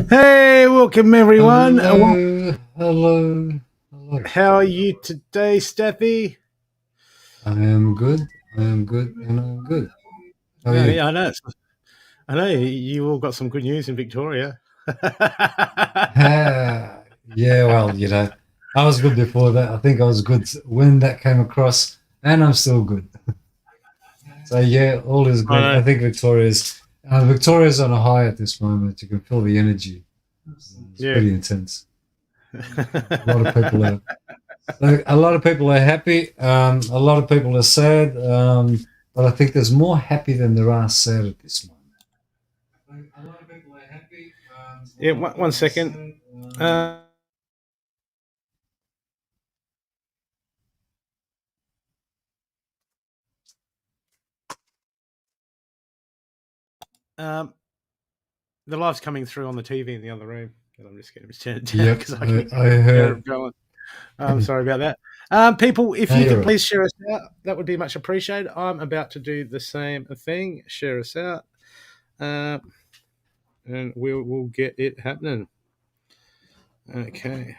Hey, welcome everyone. Hello. How are you today, Stathi? I am good. I am good, and I'm good. How are Yeah, you? yeah, I know. I know you all got some good news in Victoria. Yeah, well, I was good before that. I think I was good when that came across, and I'm still good. So yeah, all is I great. know. I think Victoria's on a high at this moment. You can feel the energy. It's Yeah. pretty intense. A lot of people are a lot of people are happy. A lot of people are sad. But I think there's more happy than there are sad at this moment. A lot of people are happy. A Yeah. lot of One people are second. sad. Uh, um, the live's coming through on the TV in the other room, and I'm just going to turn it down Yep, because I can I hear it heard. going. I'm sorry about that. People, if No, you you're could right. please share us out, that would be much appreciated. I'm about to do the same thing. Share us out, uh, and we'll get it happening. Okay.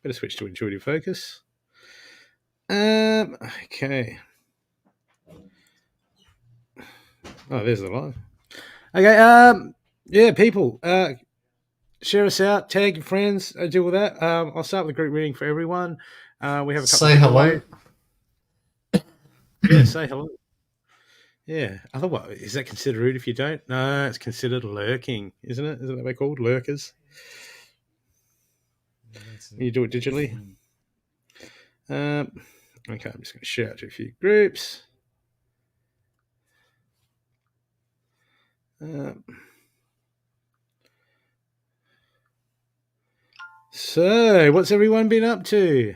Better switch to intuitive focus. Okay. Oh, there's the live. Okay. Yeah, people. Share us out. Tag your friends. Deal with that. I'll start with a group reading for everyone. We have a couple of Say hello. giveaways. Yeah, say hello. Yeah. Otherwise, is that considered rude if you don't? No, it's considered lurking, isn't it? Isn't that what they're called? Lurkers. That's When it. you do it That's digitally. fine. Um, okay, I'm just going to share out to a few groups. Um, so, what's everyone been up to?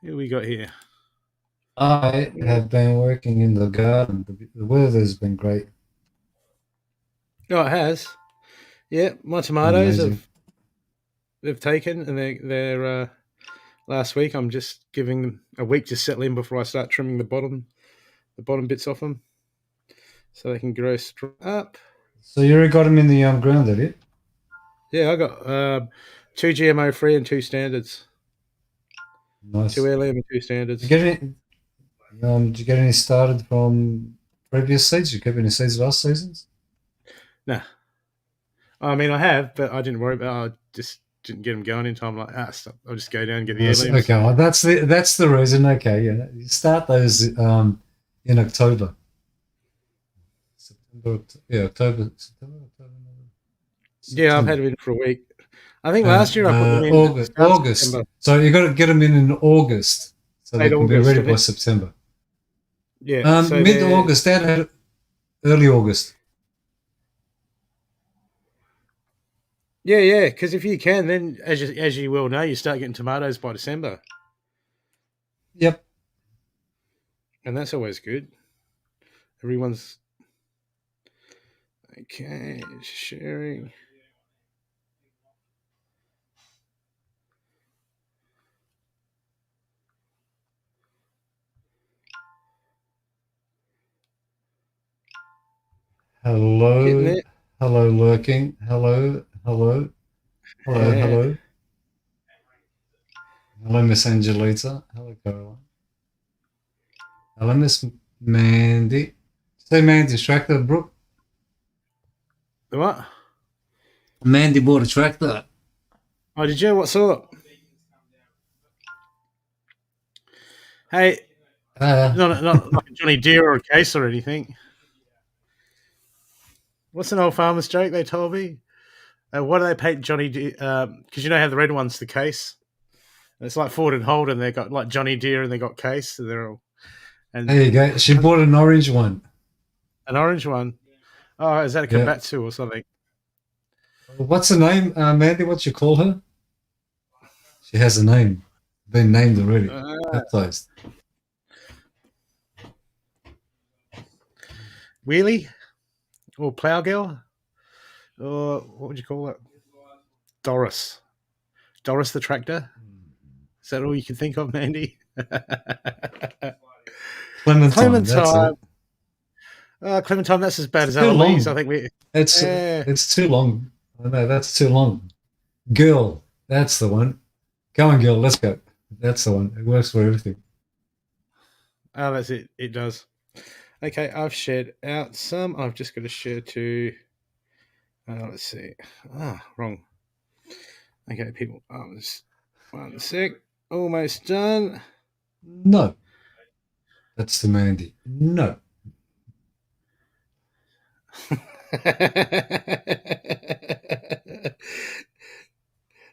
Who we got here? I have been working in the garden. The weather's been great. Oh, it has. Yeah, my Been tomatoes amazing. they've taken, and they're last week. I'm just giving them a week to settle in before I start trimming the bottom bits off them, so they can grow straight up. So you already got them in the ground, have you? Yeah, I got two GMO free and two standards, two Nice. heirloom and two Did you standards. get any? Did you get any started from previous seeds? You kept any seeds last seasons? Nah, I mean I have, but I didn't worry about. I just didn't get them going in time. Like stop. I'll just go down and get the Yes, heirlooms. okay, well, that's the reason. Okay, yeah, you start those in October, September, Yeah, I've had September, them in for a week. I think last year I put them in at the start of August. September, So you got to get them in August, so they late can be August, ready and by then September. yeah, so Mid they're August, and early August. yeah. Because if you can, then as you well know, you start getting tomatoes by December, Yep. and that's always good. Everyone's okay. Sharing. Getting Hello, there. hello, lurking. Hello, hello, hello, Yeah. hello. Hello, Miss Angelita. Hello, Caroline. Hello, Miss Mandy. Say Mandy, tractor, Brooke. The what? Mandy bought a tractor. Oh, did you? What sort? Hey, Uh, not like a Johnny Deere or a case or anything. What's an old farmer's joke they told me? Why do they paint Johnny Deere? Because you know how the red one's the case. And it's like Ford and Holden. They got like Johnny Deere and they got case. And they're all and there you go. She bought an orange one. an orange one. Oh, is that a Yeah. Kobatsu or something? What's her name, Mandy? What you call her? She has a name. Been named already. Uh, Baptized. Wheelie or Plow Girl or what would you call it? Doris. Doris the tractor. Is that all you can think of, Mandy? Clementine. That's Clementine. it. Clementine, that's as bad It's as too Eloise. I long. think we. It's Yeah. it's too long. I know that's too long. Girl, that's the one. Come on, girl, let's go. That's the one. It works for everything. Oh, that's it. It does. Okay, I've shared out some. I've just got to share to. Let's see. Wrong. Okay, people. Just 1 sec. Almost done. No, that's the Mandy. No.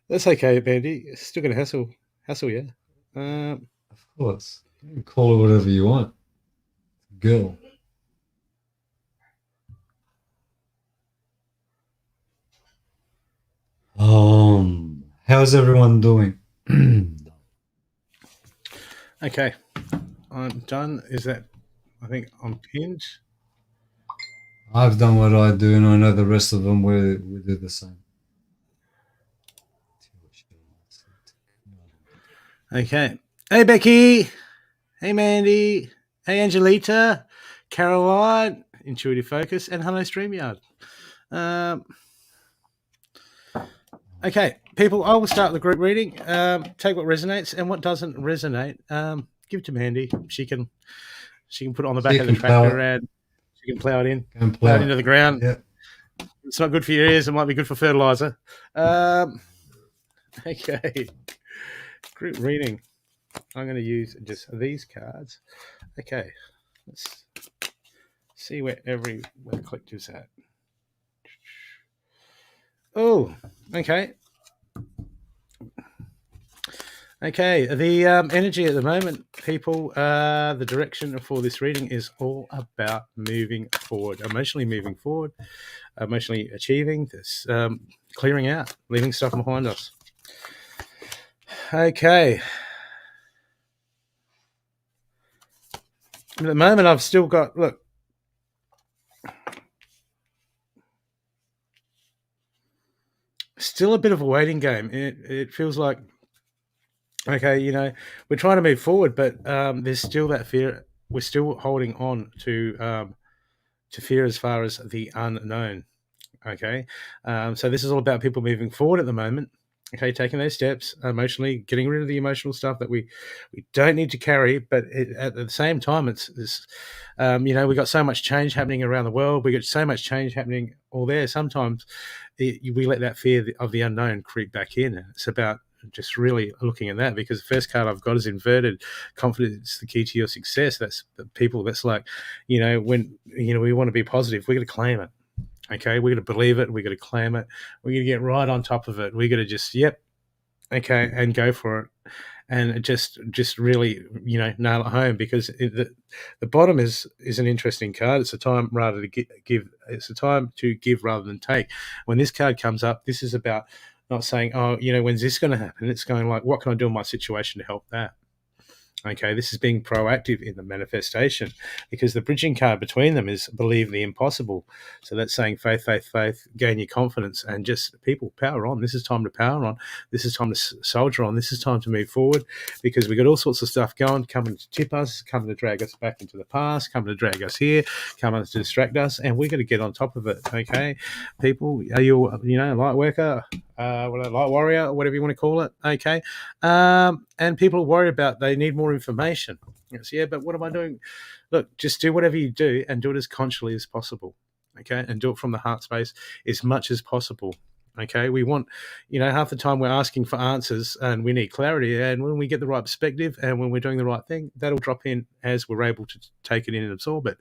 That's okay, Bandy. Still gonna hassle you. Of course. You can call it whatever you want. Girl. How's everyone doing? Okay, I'm done. Is that? I think I'm pinned. I've done what I do, and I know the rest of them we do the same. Okay. Hey, Becky. Hey, Mandy. Hey, Angelita. Caroline. Intuitive Focus. And hello, StreamYard. Okay, people, I will start the group reading. Take what resonates and what doesn't resonate. Give it to Mandy. She can put it on the back of the tractor and she can plow it in, plow it into the ground. Yeah. It's not good for your ears. It might be good for fertilizer. Okay, group reading. I'm going to use just these cards. Okay, let's see where the collective's at. Oh, okay. Okay, the energy at the moment, people, the direction for this reading is all about moving forward, emotionally moving forward, emotionally achieving this, clearing out, leaving stuff behind us. Okay. At the moment, I've still got, look, still a bit of a waiting game. It feels like, okay, we're trying to move forward, but there's still that fear. We're still holding on to fear as far as the unknown. Okay, so this is all about people moving forward at the moment. Okay, taking those steps emotionally, getting rid of the emotional stuff that we don't need to carry. But at the same time, it's we got so much change happening around the world. We got so much change happening all there. Sometimes we let that fear of the unknown creep back in. It's about just really looking at that, because the first card I've got is inverted. Confidence, the key to your success. That's the people. That's like, when we want to be positive, we're going to claim it. Okay, we're going to believe it. We're going to claim it. We're going to get right on top of it. We're going to just, okay, and go for it. And just really, nail it home, because the bottom is an interesting card. It's a time rather to give. It's a time to give rather than take. When this card comes up, this is about not saying, oh, when's this going to happen? It's going like, what can I do in my situation to help that? Okay, this is being proactive in the manifestation, because the bridging card between them is believe the impossible. So that's saying faith, faith, faith, gain your confidence, and just people power on. This is time to power on. This is time to soldier on. This is time to move forward, because we got all sorts of stuff going, coming to tip us, coming to drag us back into the past, coming to drag us here, coming to distract us, and we're going to get on top of it. Okay, people, are you light worker? Light warrior, whatever you want to call it. Okay, and people worry about they need more information. Yes, yeah, but what am I doing? Look, just do whatever you do and do it as consciously as possible. Okay, and do it from the heart space as much as possible. Okay, we want, half the time we're asking for answers and we need clarity. And when we get the right perspective and when we're doing the right thing, that'll drop in as we're able to take it in and absorb it.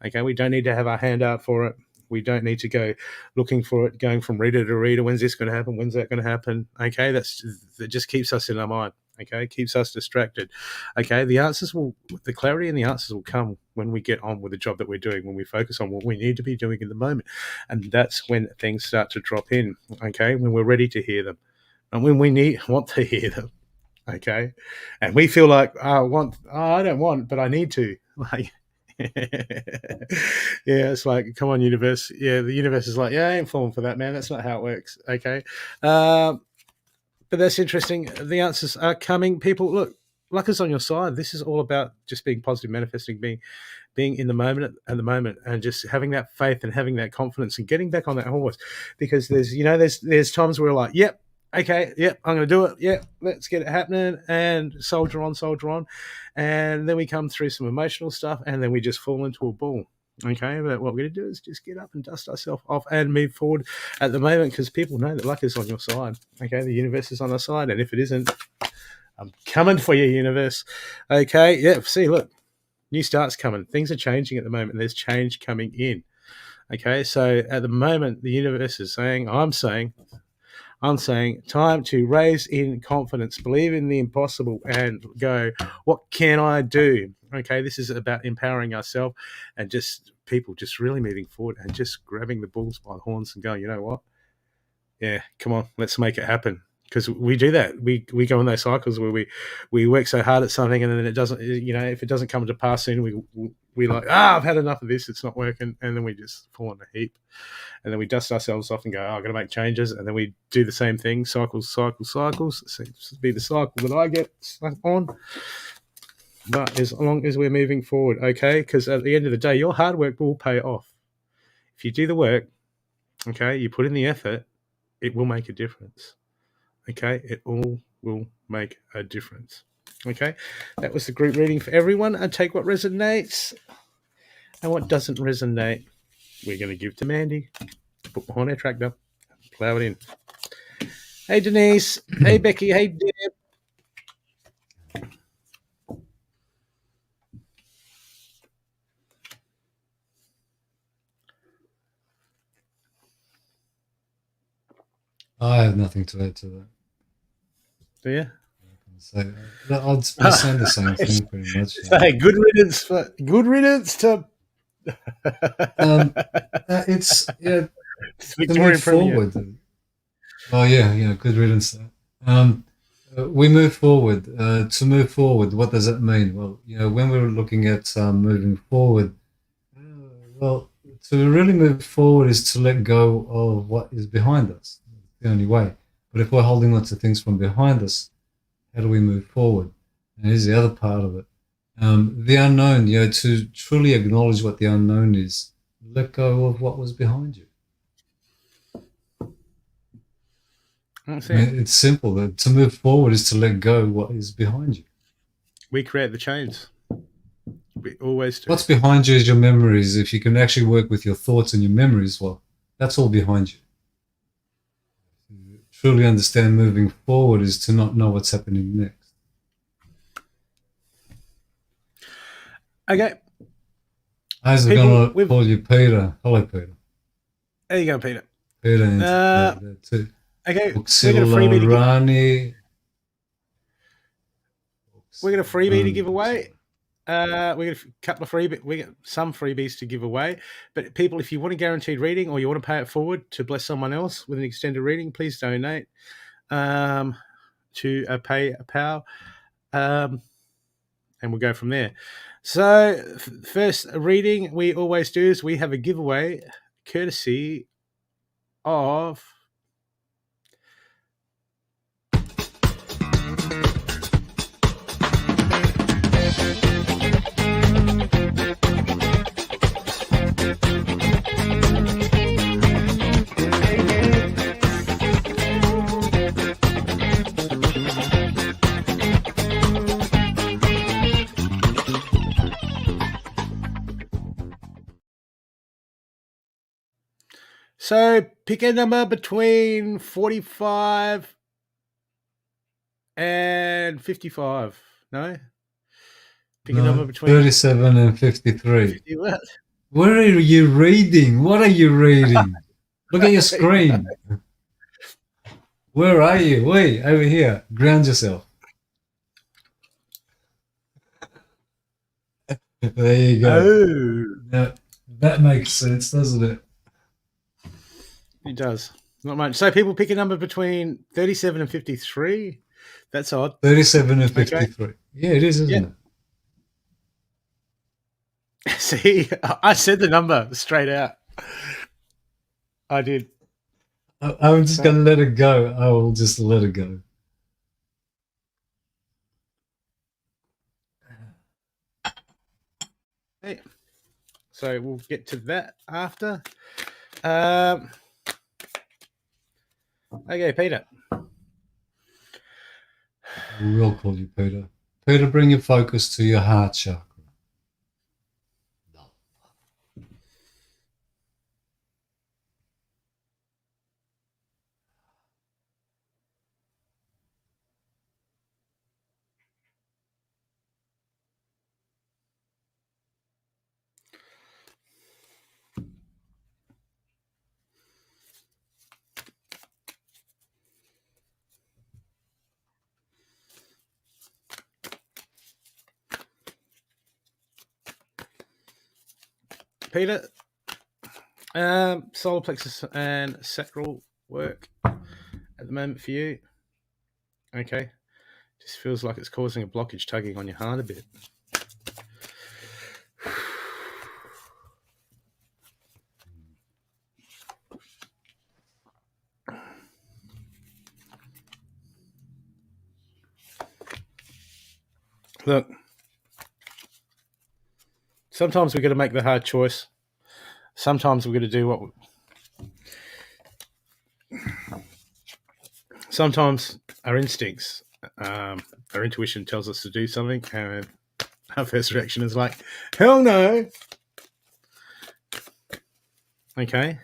Okay, we don't need to have our hand out for it. We don't need to go looking for it, going from reader to reader. When's this going to happen? When's that going to happen? Okay, that just keeps us in our mind. Okay, keeps us distracted. Okay, the clarity and the answers will come when we get on with the job that we're doing, when we focus on what we need to be doing in the moment. And that's when things start to drop in. Okay, when we're ready to hear them and when we want to hear them. Okay, and we feel like, I don't want, but I need to. Like, yeah, it's like, come on, universe. Yeah, the universe is like, yeah, I ain't falling for that, man. That's not how it works. Okay, but that's interesting. The answers are coming. People, look, luck is on your side. This is all about just being positive, manifesting, being in the moment at the moment, and just having that faith and having that confidence and getting back on that horse. Because there's times where we're like, yep, okay, yep, I'm going to do it. Yep, let's get it happening, and soldier on, and then we come through some emotional stuff, and then we just fall into a ball. Okay, but what we're going to do is just get up and dust ourselves off and move forward at the moment, because people know that luck is on your side. Okay, the universe is on our side, and if it isn't, I'm coming for you, universe. Okay, yeah, see, look, new start's coming. Things are changing at the moment. There's change coming in. Okay, so at the moment, the universe is saying, I'm saying, time to raise in confidence, believe in the impossible, and go, what can I do? Okay, this is about empowering ourselves and just people just really moving forward and just grabbing the bulls by the horns and going, you know what? Yeah, come on, let's make it happen. Because we do that. We go in those cycles where we work so hard at something, and then it doesn't, if it doesn't come to pass soon, we like, I've had enough of this, it's not working, and then we just fall in a heap. And then we dust ourselves off and go, I've got to make changes. And then we do the same thing, cycles. It seems to be the cycle that I get stuck on. But as long as we're moving forward, okay, because at the end of the day, your hard work will pay off. If you do the work, okay, you put in the effort, it will make a difference. Okay, it all will make a difference. Okay, that was the group reading for everyone. And take what resonates and what doesn't resonate, we're going to give to Mandy. Put behind our tractor, plow it in. Hey, Denise. Hey, Becky. Hey, Deb. I have nothing to add to that. Do you? So I'd say the same thing pretty much. Hey, good riddance to. It's to Victorian move forward. Oh yeah, good riddance. We move forward. To move forward, what does that mean? Well, when we're looking at moving forward, well, to really move forward is to let go of what is behind us. It's the only way. But if we're holding on to things from behind us, how do we move forward? And here's the other part of it. The unknown, to truly acknowledge what the unknown is, let go of what was behind you. It's simple. To move forward is to let go of what is behind you. We create the change. We always do. What's behind you is your memories. If you can actually work with your thoughts and your memories, well, that's all behind you. To truly understand moving forward is to not know what's happening next. Okay. I was going to call you Peter. Hello, Peter. There you go, Peter. Peter and too. Okay, Rani. We're going to freebie to give away. We got a couple of freebies. We got some freebies to give away. But people, if you want a guaranteed reading or you want to pay it forward to bless someone else with an extended reading, please donate to PayPal, and we'll go from there. So, first reading we always do is we have a giveaway courtesy of. So pick a number between 45 and 55. No? Pick a number between 37 and 53. 50 what? Where are you reading? What are you reading? Look at your screen. Where are you? Wait, over here. Ground yourself. There you go. Oh. Now, that makes sense, doesn't it? It does. Not much. So people pick a number between 37 and 53. That's odd. 37 and 53. Okay. Yeah, it is, isn't it? See, I said the number straight out. I did. I'm just going to let it go. I will just let it go. So we'll get to that after. Okay, Peter. We will call you Peter. Peter, bring your focus to your heart chakra. Peter, solar plexus and sacral work at the moment for you. Okay. Just feels like it's causing a blockage, tugging on your heart a bit. Look, sometimes we've got to make the hard choice. Sometimes we've got to do what... Sometimes our instincts, our intuition tells us to do something, and our first reaction is like, hell no. Okay.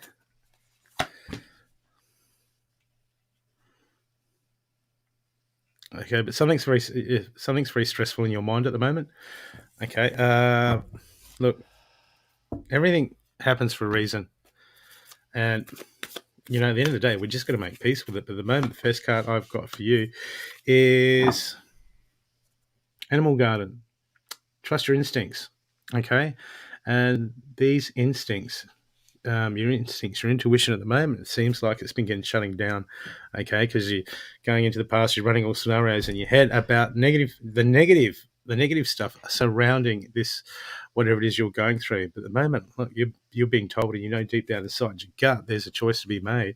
Okay, but something's very stressful in your mind at the moment. Okay. Look, everything happens for a reason, and at the end of the day, we're just going to make peace with it. But at the moment, the first card I've got for you is Animal Garden. Trust your instincts. Okay, and these instincts. Your instincts, your intuition at the moment, it seems like it's been getting shutting down, okay, because you're going into the past, you're running all scenarios in your head about the negative stuff surrounding this, whatever it is you're going through. But at the moment, look, you're being told, and deep down inside your gut, there's a choice to be made,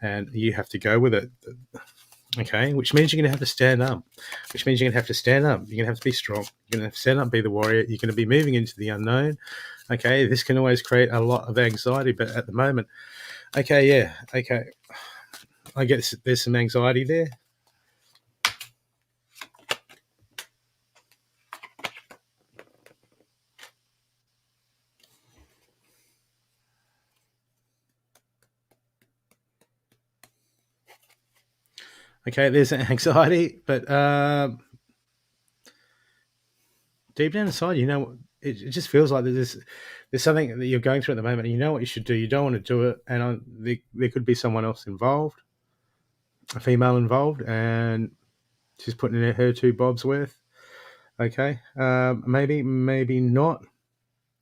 and you have to go with it. Okay, which means you're going to have to stand up. Which means you're going to have to stand up. You're going to have to be strong. You're going to have to stand up, be the warrior. You're going to be moving into the unknown. Okay, this can always create a lot of anxiety, but at the moment, okay, I guess there's some anxiety there. Okay, there's anxiety, but deep down inside, it just feels like there's something that you're going through at the moment, and you know what you should do. You don't want to do it, and there could be someone else involved, a female involved, and she's putting in her 2 bobs worth. Okay, maybe not.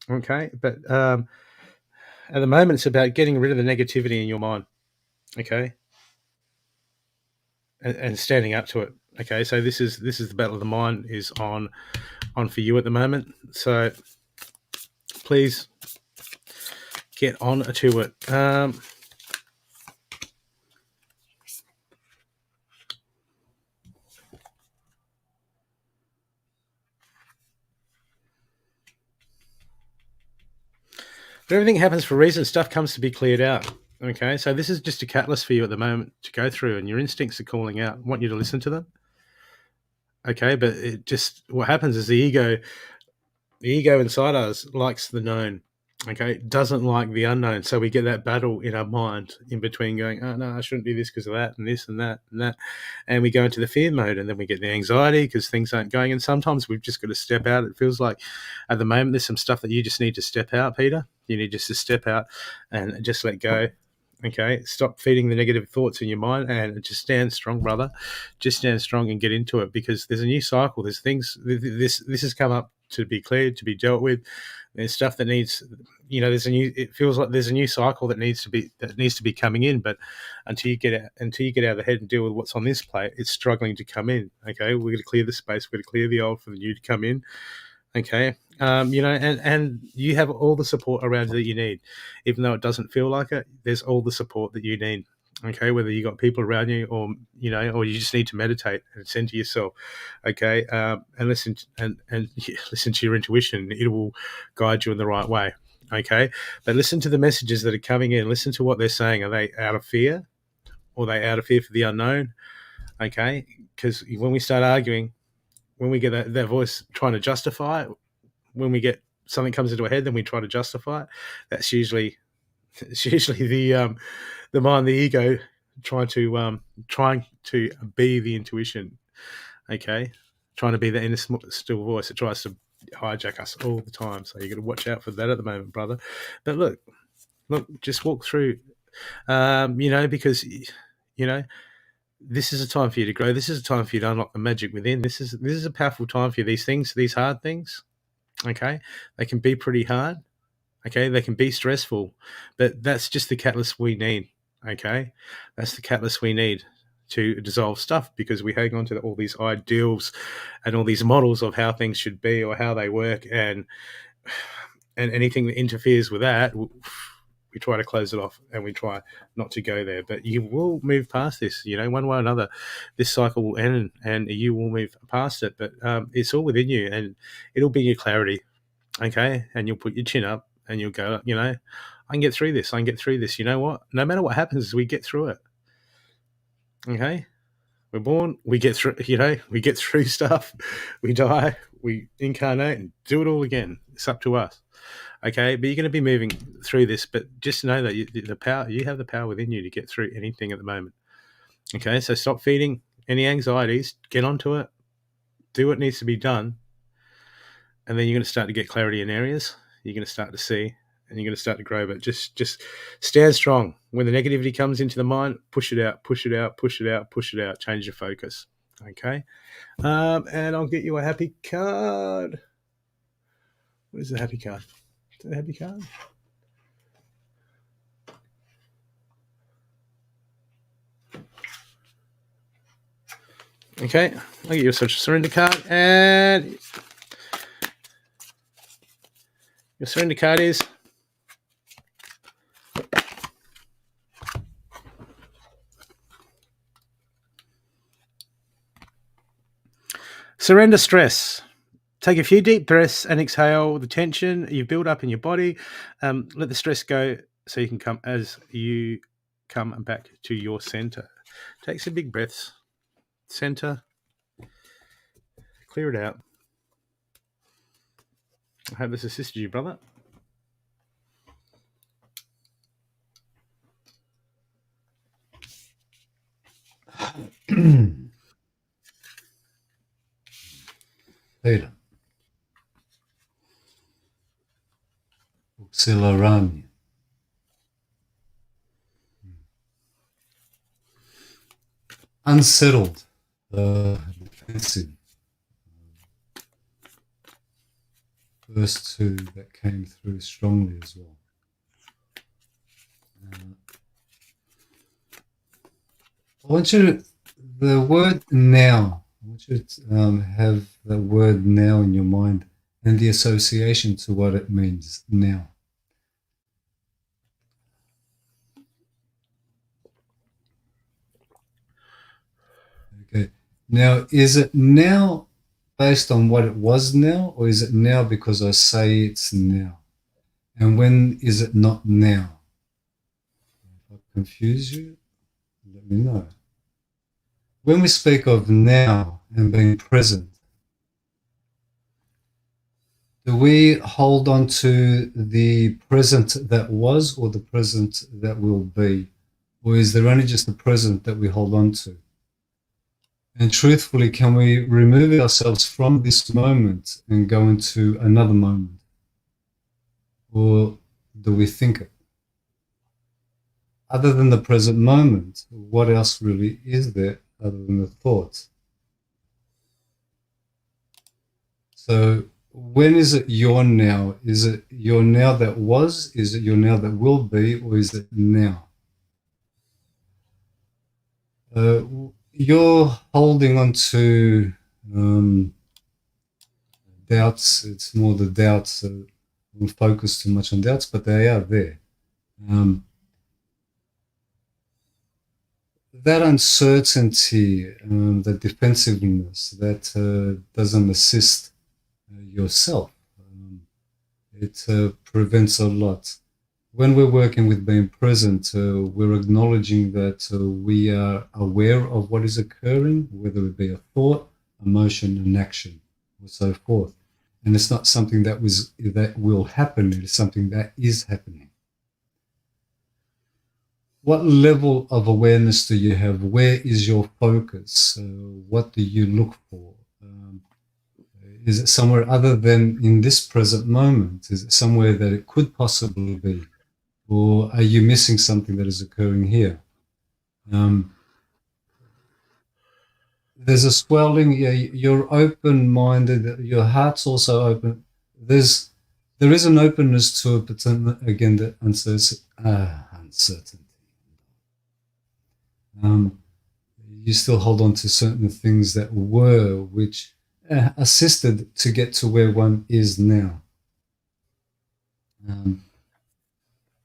Okay, but at the moment, it's about getting rid of the negativity in your mind. Okay, and standing up to it. Okay, so this is the battle of the mind is on for you at the moment. So please get on to it. But everything happens for a reason. Stuff comes to be cleared out. Okay, so this is just a catalyst for you at the moment to go through, and your instincts are calling out. I want you to listen to them. Okay, but what happens is the ego inside us likes the known. Okay, doesn't like the unknown. So we get that battle in our mind in between going, oh, no, I shouldn't do this because of that and this and that and that. And we go into the fear mode, and then we get the anxiety because things aren't going. And sometimes we've just got to step out. It feels like at the moment there's some stuff that you just need to step out, Peter. You need just to step out and just let go. Okay, stop feeding the negative thoughts in your mind and just stand strong, brother. Just stand strong and get into it, because there's a new cycle. There's things, this has come up to be cleared, to be dealt with. There's stuff that needs, it feels like there's a new cycle that needs to be coming in. But until you get out of the head and deal with what's on this plate, it's struggling to come in. Okay, we're going to clear the space. We're going to clear the old for the new to come in. Okay, and you have all the support around you that you need, even though it doesn't feel like it. There's all the support that you need. Okay, whether you got people around you, or or you just need to meditate and center yourself. Okay, and listen and listen to your intuition. It will guide you in the right way. Okay, but listen to the messages that are coming in. Listen to what they're saying. Are they out of fear, or are they out of fear for the unknown? Okay, because when we start arguing, when we get that voice trying to justify it, when we get something comes into our head, then we try to justify it. That's usually the mind, the ego, trying to be the intuition. Okay, trying to be the inner still voice. It tries to hijack us all the time. So you got to watch out for that at the moment, brother. But look, just walk through. Because this is a time for you to grow. This is a time for you to unlock the magic within. This is a powerful time for you. These things, these hard things, okay, they can be pretty hard. Okay, they can be stressful, but that's just the catalyst we need. Okay, that's the catalyst we need to dissolve stuff, because we hang on to all these ideals and all these models of how things should be or how they work, and anything that interferes with that, we try to close it off and we try not to go there. But you will move past this, one way or another. This cycle will end and you will move past it. But it's all within you, and it'll be your clarity. Okay, and you'll put your chin up and you'll go, I can get through this. I can get through this. You know what? No matter what happens, we get through it. Okay, we're born, we get through. We get through stuff. We die, we incarnate and do it all again. It's up to us. Okay, but you're going to be moving through this. But just know that you have the power within you to get through anything at the moment. Okay, so stop feeding any anxieties. Get onto it. Do what needs to be done, and then you're going to start to get clarity in areas. You're going to start to see, and you're going to start to grow. But just stand strong. When the negativity comes into the mind, push it out, push it out, push it out, push it out. Change your focus. Okay, and I'll get you a happy card. What is the happy card? Is it a happy card? Okay, I'll get you a social surrender card, and your surrender card is surrender stress. Take a few deep breaths and exhale the tension you build up in your body. Let the stress go so you can come back to your center. Take some big breaths. Center. Clear it out. I hope this assisted you, brother. Peter. Uxilarani. Unsettled. Defensive. First two that came through strongly as well. I want you to, the word now, I want you to have the word now in your mind and the association to what it means now. Okay. Now, is it now based on what it was now, or is it now because I say it's now? And when is it not now? If I confuse you, let me know. When we speak of now and being present, do we hold on to the present that was or the present that will be? Or is there only just the present that we hold on to? And truthfully, can we remove ourselves from this moment and go into another moment? Or do we think it? Other than the present moment, what else really is there other than the thoughts? So when is it your now? Is it your now that was? Is it your now that will be? Or is it now? You're holding on to doubts. It's more the doubts. We'll focus too much on doubts, but they are there. that uncertainty, the defensiveness that doesn't assist yourself, it prevents a lot. When we're working with being present, we're acknowledging that we are aware of what is occurring, whether it be a thought, emotion, an action, or so forth. And it's not something that will happen. It is something that is happening. What level of awareness do you have? Where is your focus? What do you look for? Is it somewhere other than in this present moment? Is it somewhere that it could possibly be? Or are you missing something that is occurring here? Um, there's a swelling. Yeah, you're open-minded. Your heart's also open. There is an openness to it, but again, the uncertainty. Um, you still hold on to certain things that were, which assisted to get to where one is now.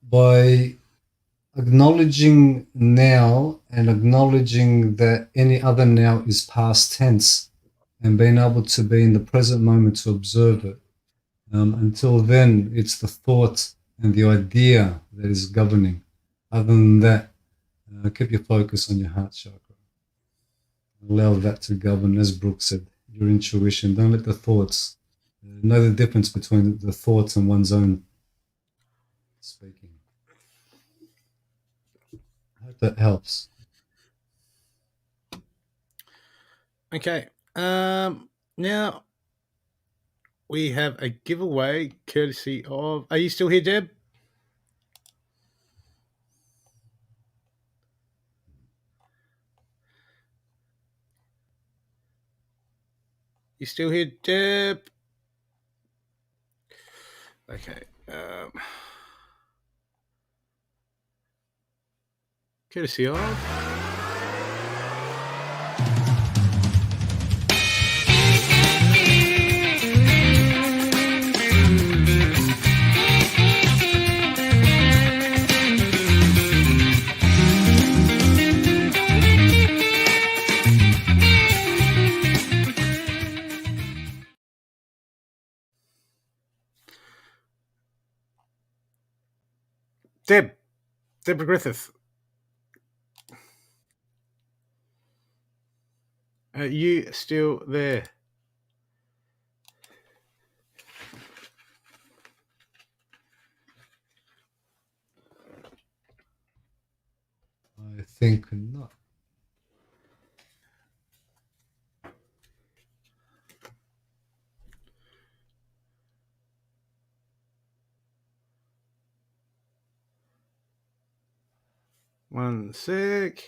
By acknowledging now and acknowledging that any other now is past tense and being able to be in the present moment to observe it. Until then, it's the thought and the idea that is governing. Other than that, keep your focus on your heart chakra. Allow that to govern, as Brooke said, your intuition. Don't let the thoughts know the difference between the thoughts and one's own speaking. I hope that helps. Okay. Now we have a giveaway courtesy of. Are you still here, Deb? You still here, Deb? Okay. Courtesy of. Deborah Griffith. Are you still there? I think not. One sec.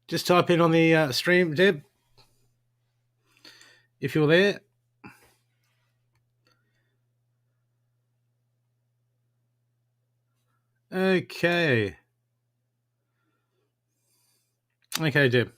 Just type in on the stream, Deb, if you're there. Okay. Okay, Deb.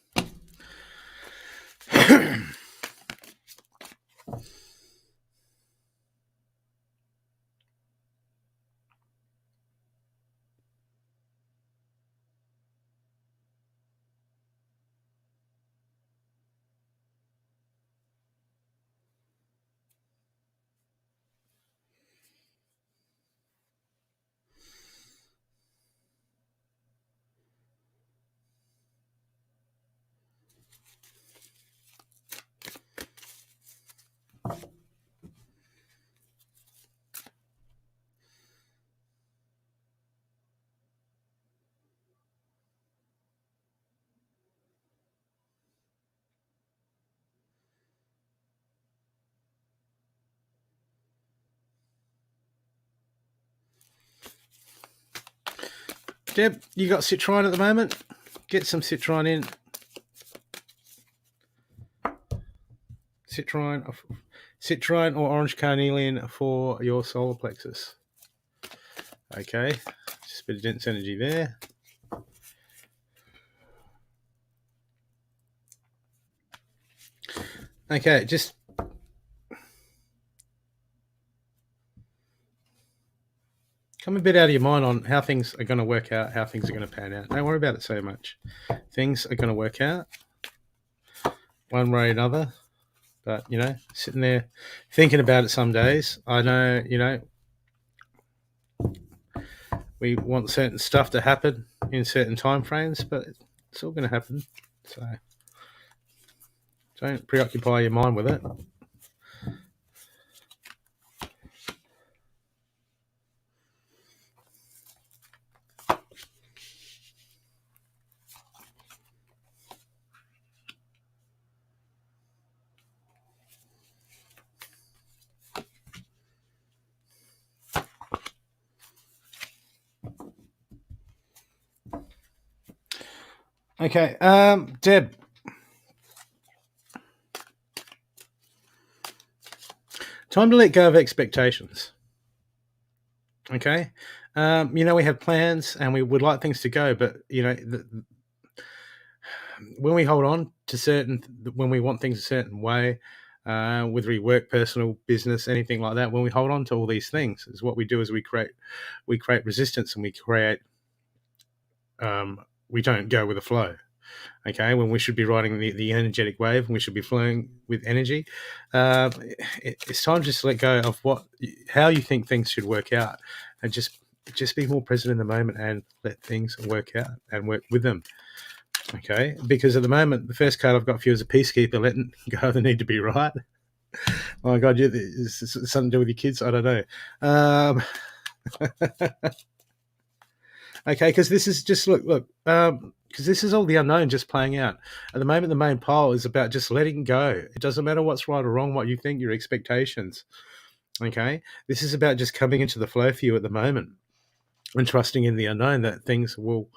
Deb, you got Citroen at the moment? Get some Citroen in. Citroen or orange carnelian for your solar plexus. Okay, just a bit of dense energy there. Okay, just Come a bit out of your mind on how things are going to work out, how things are going to pan out. Don't worry about it so much. Things are going to work out one way or another. But, sitting there thinking about it some days, I know, we want certain stuff to happen in certain time frames, but it's all going to happen. So don't preoccupy your mind with it. Okay, Deb. Time to let go of expectations. Okay, we have plans and we would like things to go, but when we hold on to when we want things a certain way, whether we work, personal, business, anything like that, when we hold on to all these things, is what we do is we create resistance, and we don't go with the flow. Okay, when we should be riding the energetic wave, and we should be flowing with energy, it's time to just let go of how you think things should work out, and just be more present in the moment and let things work out and work with them. Okay, because at the moment, the first card I've got for you is a peacekeeper, letting go of the need to be right. Oh my God, is this something to do with your kids? I don't know. Okay, because this is just look, because this is all the unknown just playing out. At the moment, the main pole is about just letting go. It doesn't matter what's right or wrong, what you think, your expectations. Okay, this is about just coming into the flow for you at the moment and trusting in the unknown that things will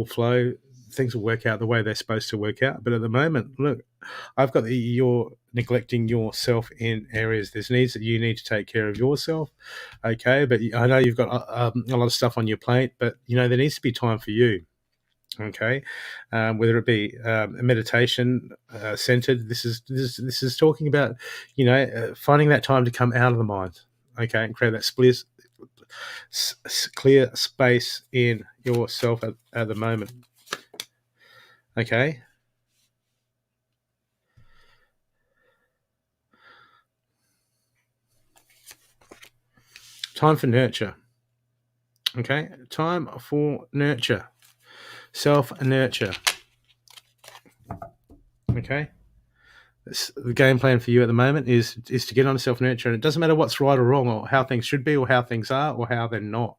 flow, things will work out the way they're supposed to work out. But at the moment, look, I've got you're neglecting yourself in areas. There's needs that you need to take care of yourself. Okay, but I know you've got a lot of stuff on your plate, but there needs to be time for you. Okay, whether it be a meditation centered. This is talking about finding that time to come out of the mind. Okay, and create that clear space in yourself at the moment. Okay. Time for nurture. Okay, time for nurture. Self-nurture. Okay. The game plan for you at the moment is to get on self-nurture, and it doesn't matter what's right or wrong, or how things should be, or how things are, or how they're not.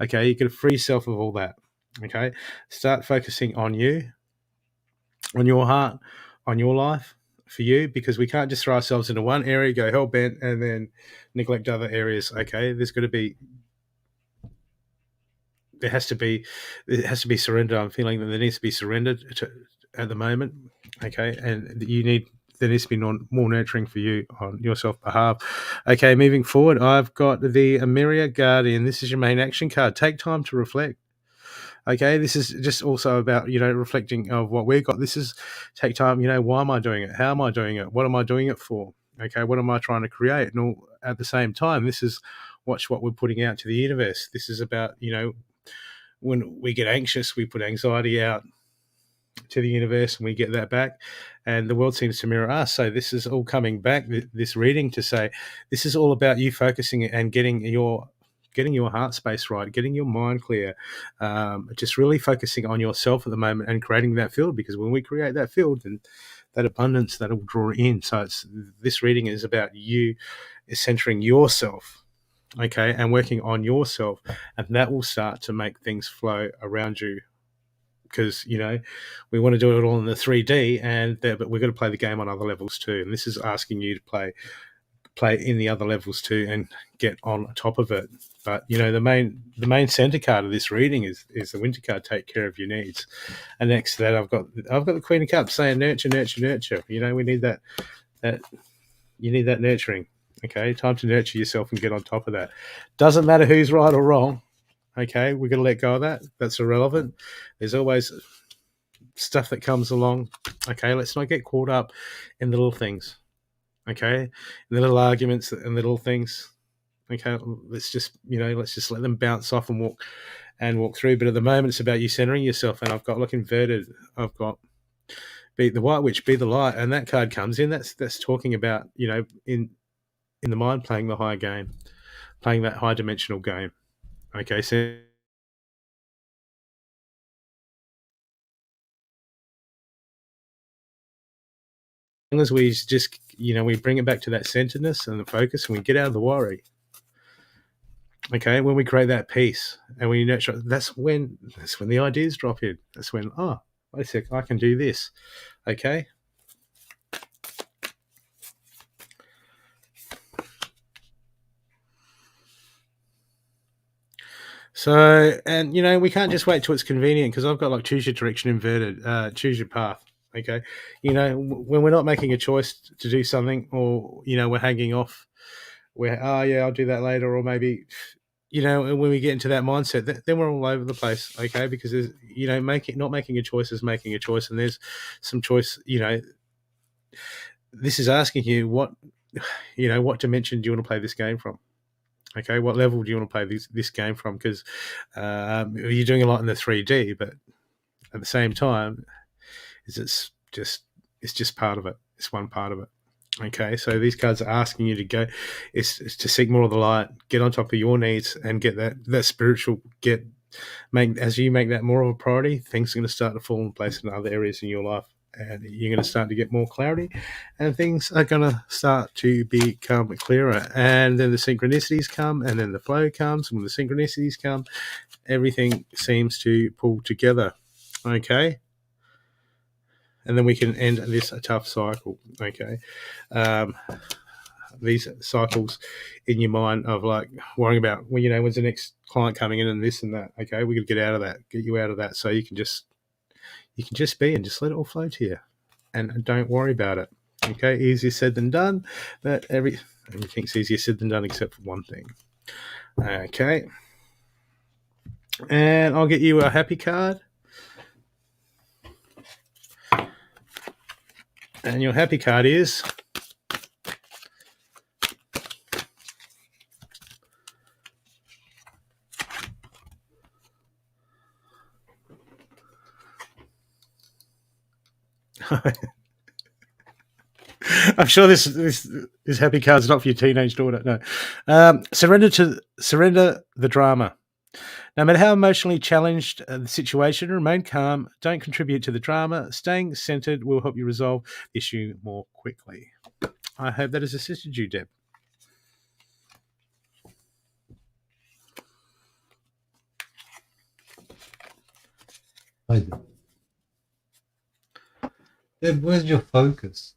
Okay, you can free yourself of all that. Okay, start focusing on you, on your heart, on your life, for you, because we can't just throw ourselves into one area, go hell bent, and then neglect other areas. Okay, there has to be surrender. I'm feeling that there needs to be surrendered at the moment. Okay, and there needs to be more nurturing for you on your self behalf. Okay, moving forward, I've got the Amiria Guardian. This is your main action card. Take time to reflect. Okay, this is just also about reflecting of what we've got. This is take time. Why am I doing it? How am I doing it? What am I doing it for? Okay, what am I trying to create? And all at the same time, this is what we're putting out to the universe. This is about when we get anxious, we put anxiety out to the universe, and we get that back, and the world seems to mirror us. So this is all coming back, this reading, to say this is all about you focusing and getting your heart space right, getting your mind clear, just really focusing on yourself at the moment and creating that field, because when we create that field, then that abundance, that'll draw in. So this reading is about you centering yourself, okay, and working on yourself, and that will start to make things flow around you. Because we want to do it all in the 3D, but we've got to play the game on other levels too. And this is asking you to play in the other levels too, and get on top of it. But the main center card of this reading is the Winter card. Take care of your needs. And next to that, I've got the Queen of Cups saying nurture, nurture, nurture. We need that you need that nurturing. Okay, time to nurture yourself and get on top of that. Doesn't matter who's right or wrong. Okay, we're going to let go of that. That's irrelevant. There's always stuff that comes along. Okay, let's not get caught up in the little things. Okay, in the little arguments and little things. Okay, let's just let them bounce off and walk through. But at the moment, it's about you centering yourself. And I've got look inverted. I've got be the white witch, be the light, and that card comes in. That's talking about in the mind playing the high game, playing that high dimensional game. Okay, so long as we just we bring it back to that centeredness and the focus, and we get out of the worry. Okay, when we create that peace and we nurture, that's when the ideas drop in. That's when wait a sec, I can do this. Okay. So, and we can't just wait till it's convenient, because I've got like choose your direction inverted, choose your path. Okay. When we're not making a choice to do something, or, we're hanging off, we're, yeah, I'll do that later, or maybe, when we get into that mindset, then we're all over the place. Okay. Because there's, not making a choice is making a choice. And there's some choice, this is asking you what dimension do you want to play this game from? Okay, what level do you want to play this game from? Because you're doing a lot in the 3D, but at the same time, it's just part of it. It's one part of it. Okay, so these cards are asking you to go, is to seek more of the light, get on top of your needs, and get that spiritual as you make that more of a priority, things are going to start to fall in place in other areas in your life. And you're going to start to get more clarity, and things are going to start to become clearer. And then the synchronicities come, and then the flow comes. And when the synchronicities come, everything seems to pull together. Okay. And then we can end this tough cycle. Okay. These cycles in your mind of like worrying about, well, when's the next client coming in and this and that. Okay. We got to get you out of that, so you can just be and just let it all flow to you, and don't worry about it. Okay, easier said than done, but everything's easier said than done except for one thing. Okay, and I'll get you a happy card, and your happy card is I'm sure this happy card is not for your teenage daughter. No. Surrender the drama. No matter how emotionally challenged the situation, remain calm. Don't contribute to the drama. Staying centered will help you resolve the issue more quickly. I hope that has assisted you, Deb. I do. Deb, where's your focus?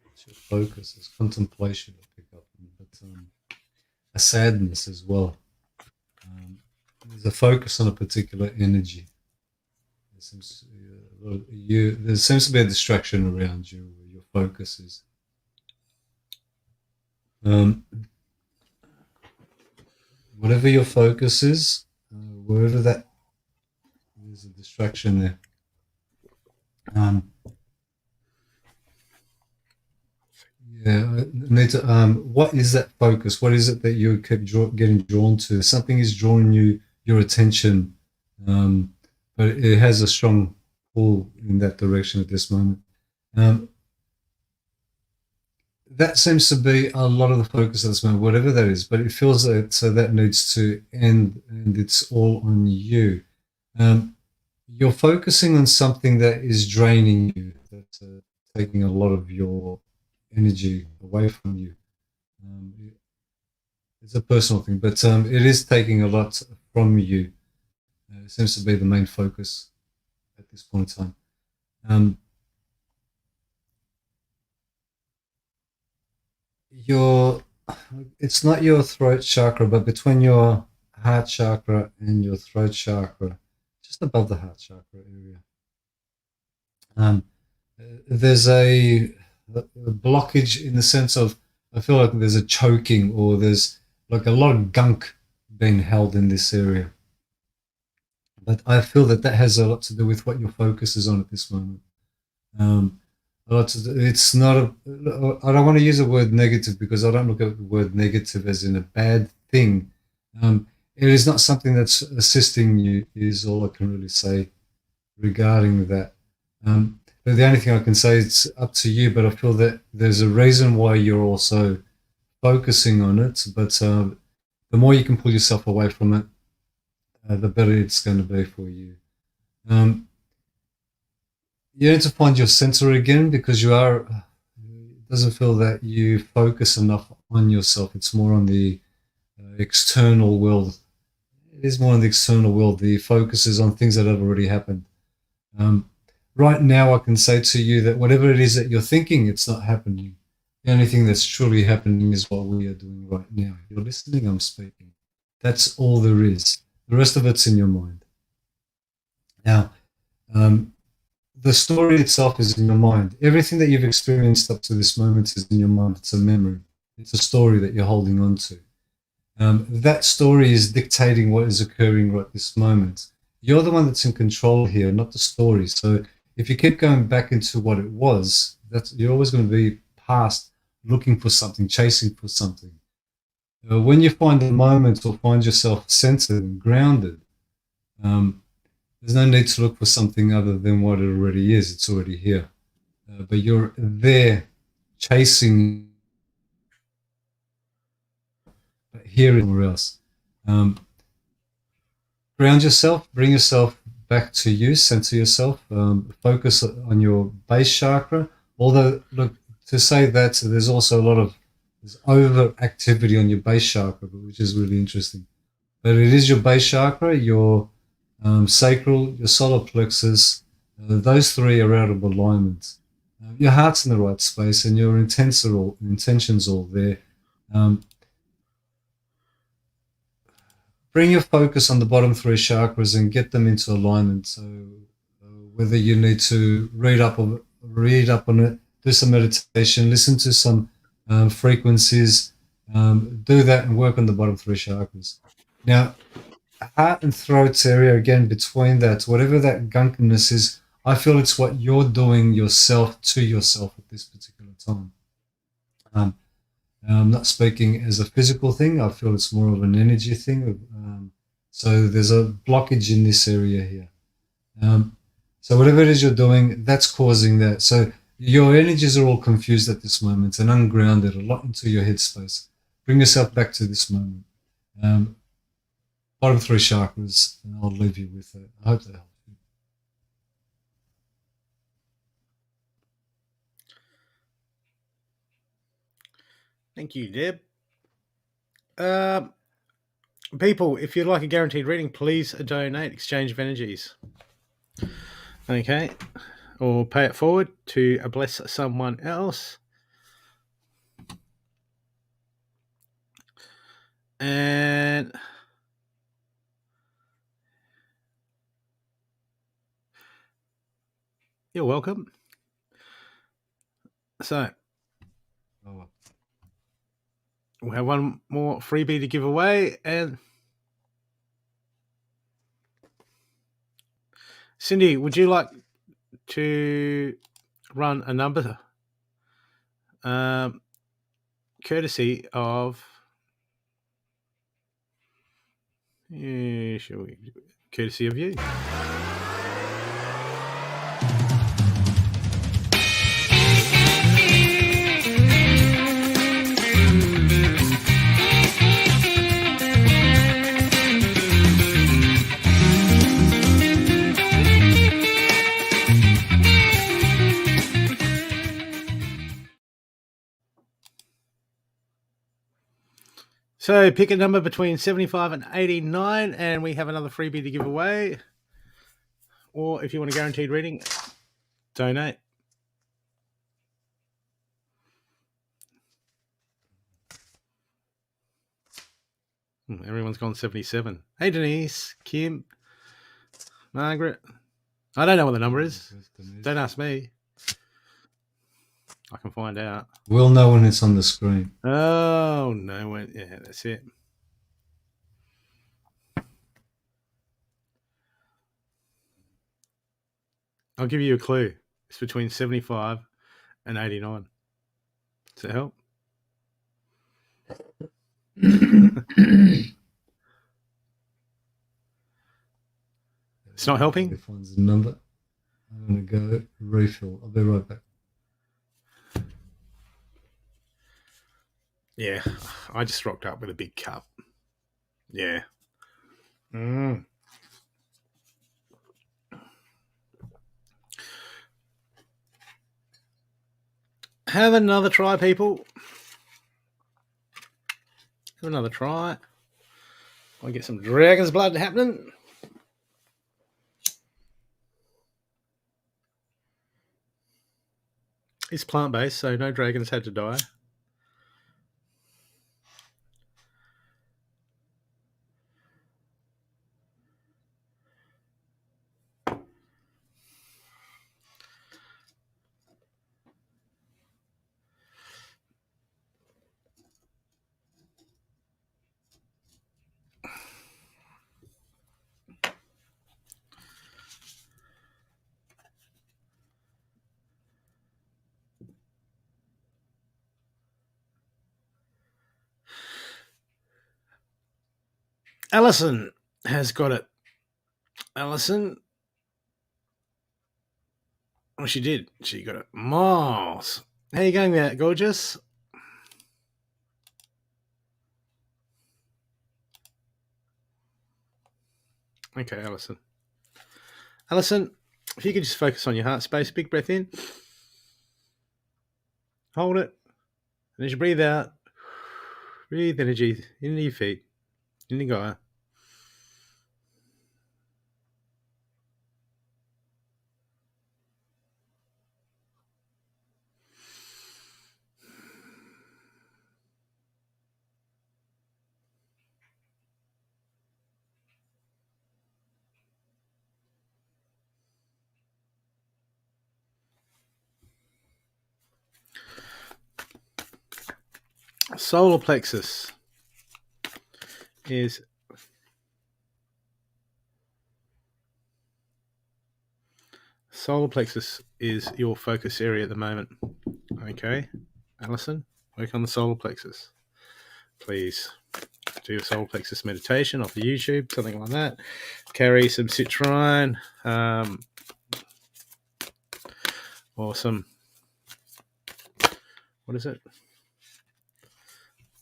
What's your focus? It's contemplation I pick up, but a sadness as well. There's a focus on a particular energy. There seems to be a distraction around you where your focus is. Whatever your focus is, wherever that, there's a distraction there. Yeah, Nita, what is that focus? What is it that you keep getting drawn to? Something is drawing your attention, but it has a strong pull in that direction at this moment. That seems to be a lot of the focus at this moment, whatever that is, but it feels that that needs to end, and it's all on you. You're focusing on something that is draining you, that's taking a lot of your energy away from you. It's a personal thing, but it is taking a lot from you. It seems to be the main focus at this point in time. It's not your throat chakra, but between your heart chakra and your throat chakra, just above the heart chakra area. There's a blockage in the sense of, I feel like there's a choking, or there's like a lot of gunk being held in this area. But I feel that has a lot to do with what your focus is on at this moment. It's not I don't want to use the word negative, because I don't look at the word negative as in a bad thing. It is not something that's assisting you, is all I can really say regarding that. But the only thing I can say, it's up to you, but I feel that there's a reason why you're also focusing on it. But the more you can pull yourself away from it, the better it's going to be for you. Um, you need to find your center again, because you are, it doesn't feel that you focus enough on yourself. It's more on the external world. It is more on the external world. The focus is on things that have already happened. Um, right now, I can say to you that whatever it is that you're thinking, it's not happening. The only thing that's truly happening is what we are doing right now. You're listening, I'm speaking. That's all there is. The rest of it's in your mind. Now, um, the story itself is in your mind. Everything that you've experienced up to this moment is in your mind. It's a memory. It's a story that you're holding on to. That story is dictating what is occurring right this moment. You're the one that's in control here, not the story. So if you keep going back into what it was, that's, you're always going to be past looking for something, chasing for something. When you find a moment or find yourself centered and grounded, um, there's no need to look for something other than what it already is. It's already here. But you're there chasing here somewhere else. Ground yourself, bring yourself back to you, center yourself, focus on your base chakra. Although, look, to say that, there's also a lot of overactivity on your base chakra, which is really interesting. But it is your base chakra, your sacral, your solar plexus. Those three are out of alignment. Your heart's in the right space, and your intentions all there. Bring your focus on the bottom three chakras and get them into alignment. So whether you need to read up on it, do some meditation, listen to some frequencies, do that and work on the bottom three chakras. Now, heart and throat area, again, between that, whatever that gunkiness is, I feel it's what you're doing yourself to yourself at this particular time. I'm not speaking as a physical thing. I feel it's more of an energy thing. So there's a blockage in this area here. So whatever it is you're doing, that's causing that. So your energies are all confused at this moment and ungrounded, a lot into your headspace. Bring yourself back to this moment. Bottom three chakras, and I'll leave you with that. I hope that helps you. Thank you, Deb. People, if you'd like a guaranteed reading, please donate Exchange of Energies. Okay. Or pay it forward to bless someone else. And you're welcome. So we'll have one more freebie to give away. And Cindy, would you like to run a number courtesy of courtesy of you? So pick a number between 75 and 89, and we have another freebie to give away. Or if you want a guaranteed reading, donate. Everyone's gone 77. Hey, Denise, Kim, Margaret. I don't know what the number is. Don't ask me. I can find out. We'll know when it's on the screen. Oh, no. Yeah, that's it. I'll give you a clue. It's between 75 and 89. Does that help? It's not helping? It finds the number. I'm going to go refill. I'll be right back. Yeah, I just rocked up with a big cup. Yeah. Have another try, people. Have another try. I'll get some dragon's blood happening. It's plant-based, so no dragons had to die. Alison has got it. Alison. Oh, she did. She got it. Miles. How you going there, gorgeous? Okay, Alison. Alison, if you could just focus on your heart space, big breath in. Hold it. And as you breathe out, breathe energy into your feet, in the Gaia. Solar plexus is your focus area at the moment. Okay, Alison, work on the solar plexus. Please do a solar plexus meditation off of YouTube, something like that. Carry some citrine, or some, what is it?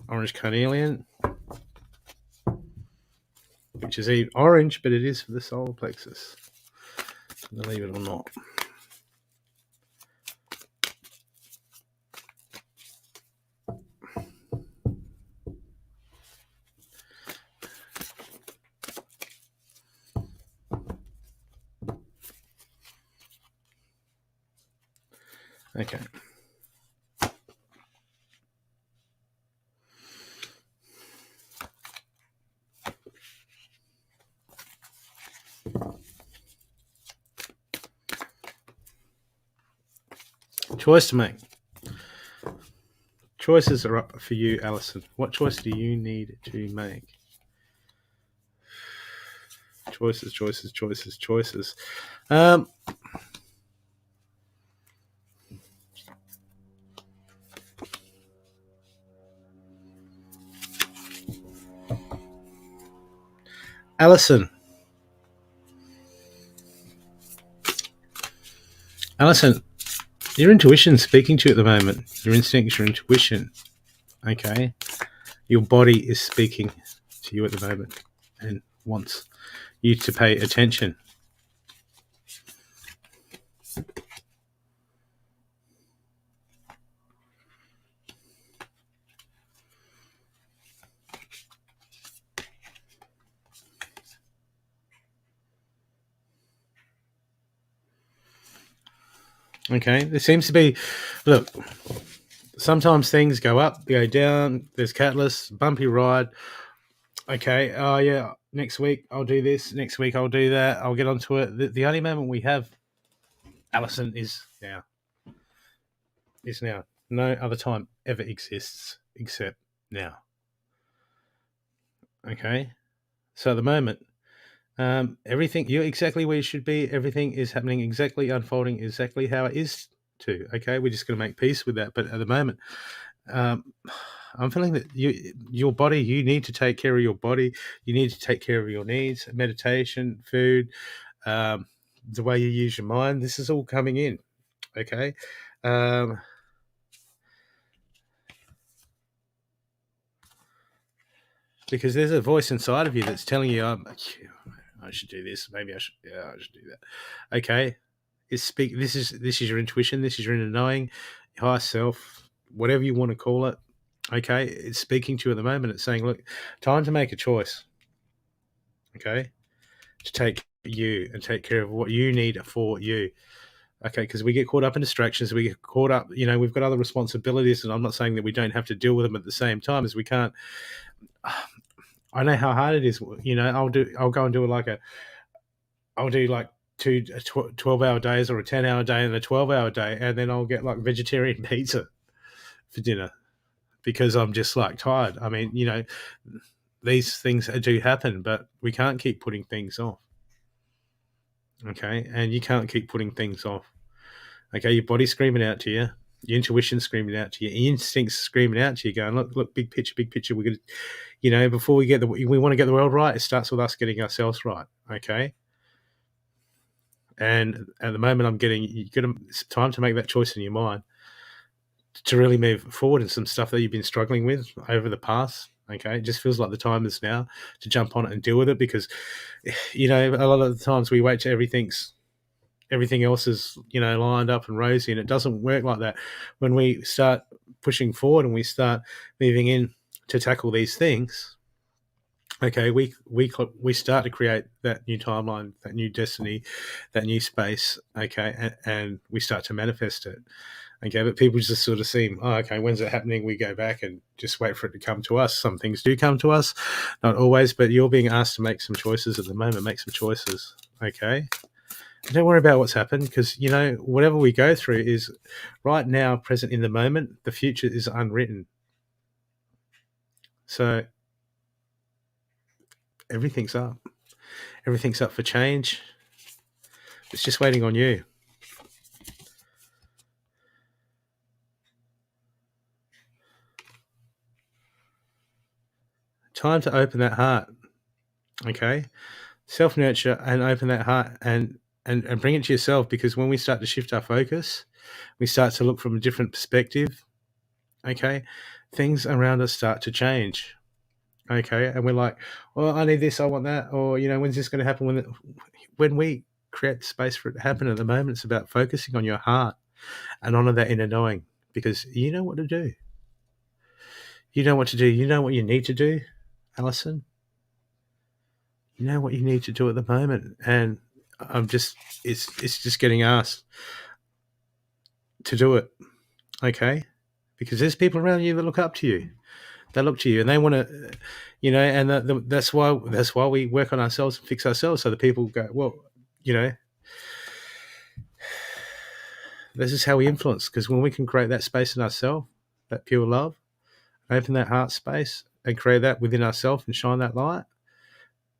Orange carnelian, which is orange, but it is for the solar plexus, believe it or not. Okay. Choice to make. Choices are up for you, Alison. What choice do you need to make? Choices. Alison, your intuition's speaking to you at the moment. Your instincts, your intuition. Okay. Your body is speaking to you at the moment and wants you to pay attention. Okay. There seems to be, look, sometimes things go up, go down. There's catalysts, bumpy ride. Okay. Oh, yeah. Next week I'll do this. Next week I'll do that. I'll get onto it. The only moment we have, Alison, is now. Is now. No other time ever exists except now. Okay. So at the moment, everything, you're exactly where you should be. Everything is happening exactly, unfolding exactly how it is to. Okay. We're just going to make peace with that. But at the moment, I'm feeling that your body, you need to take care of your body. You need to take care of your needs, meditation, food, um, the way you use your mind. This is all coming in. Okay. Um, because there's a voice inside of you that's telling you, I should do this. Maybe I should. Yeah, I should do that. Okay. This is your intuition. This is your inner knowing, your higher self, whatever you want to call it. Okay. It's speaking to you at the moment. It's saying, look, time to make a choice. Okay. To take you and take care of what you need for you. Okay, because we get caught up in distractions, we get caught up, we've got other responsibilities, and I'm not saying that we don't have to deal with them at the same time, as we can't. I know how hard it is. I'll go and do I'll do like 12-hour days, or a 10-hour day and a 12-hour day, and then I'll get like vegetarian pizza for dinner because I'm just like tired. I mean, these things do happen, but we can't keep putting things off. Okay, and you can't keep putting things off. Okay, your body's screaming out to you, your intuition's screaming out to you, your instincts screaming out to you, going, look, big picture, big picture. We're gonna, before we want to get the world right, it starts with us getting ourselves right. Okay, and at the moment, it's time to make that choice in your mind to really move forward in some stuff that you've been struggling with over the past. Okay, it just feels like the time is now to jump on it and deal with it, because a lot of the times we wait till everything else is lined up and rosy, and it doesn't work like that. When we start pushing forward and we start moving in to tackle these things, okay, we start to create that new timeline, that new destiny, that new space. Okay, and we start to manifest it. Okay, but people just sort of seem, okay, when's it happening? We go back and just wait for it to come to us. Some things do come to us, not always, but you're being asked to make some choices at the moment. Make some choices. Okay, don't worry about what's happened, because whatever we go through is right now, present in the moment. The future is unwritten, so everything's up for change. It's just waiting on you. Time to open that heart. Okay, self-nurture and open that heart and bring it to yourself, because when we start to shift our focus, we start to look from a different perspective. Okay, things around us start to change. Okay, and we're like, well, I need this, I want that, or when's this going to happen? When we create the space for it to happen at the moment, it's about focusing on your heart and honor that inner knowing, because you know what to do. You know what to do. You know what you need to do, Alison. You know what you need to do at the moment, and it's just getting asked to do it. Okay, because there's people around you that look up to you. They look to you and they want to, and that's why we work on ourselves and fix ourselves, so the people go, well, this is how we influence, because when we can create that space in ourselves, that pure love, open that heart space and create that within ourselves and shine that light,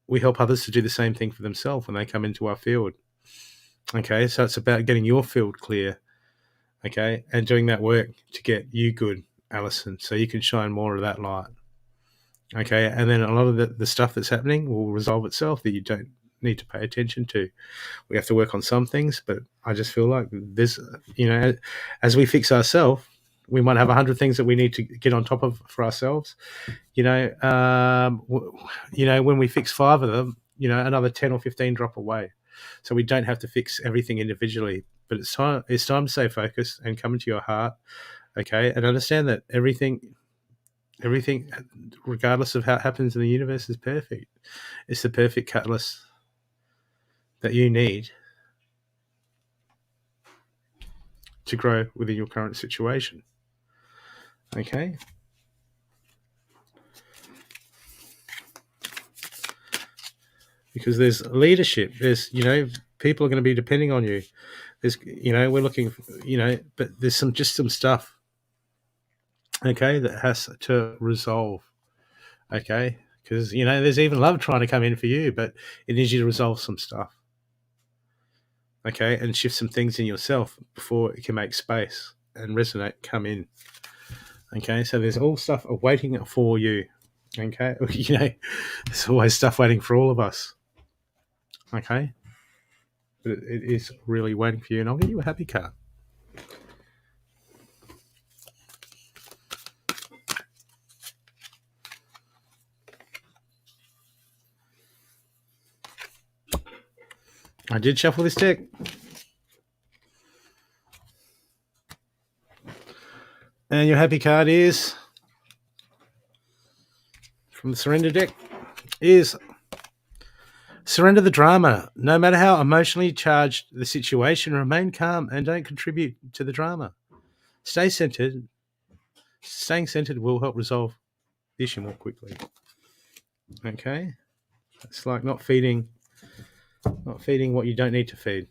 we help others to do the same thing for themselves when they come into our field. Okay, so it's about getting your field clear, okay, and doing that work to get you good, Alison, so you can shine more of that light. Okay, and then a lot of the stuff that's happening will resolve itself, that you don't need to pay attention to. We have to work on some things, but I just feel like there's, as we fix ourselves, we might have 100 things that we need to get on top of for ourselves. When we fix 5 of them, another 10 or 15 drop away. So we don't have to fix everything individually, but it's time to stay focused and come into your heart, okay, and understand that everything, regardless of how it happens in the universe, is perfect. It's the perfect catalyst that you need to grow within your current situation. Okay. Because there's leadership. There's, people are going to be depending on you. There's, we're looking, but there's some stuff, okay, that has to resolve. Okay. Because, there's even love trying to come in for you, but it needs you to resolve some stuff. Okay. And shift some things in yourself before it can make space and resonate, come in. Okay, so there's all stuff waiting for you. Okay, there's always stuff waiting for all of us. Okay, but it is really waiting for you, and I'll get you a happy card. I did shuffle this deck. And your happy card is, from the surrender deck, is surrender the drama. No matter how emotionally charged the situation, remain calm and don't contribute to the drama. Stay centered. Staying centered will help resolve the issue more quickly. Okay? It's like not feeding what you don't need to feed.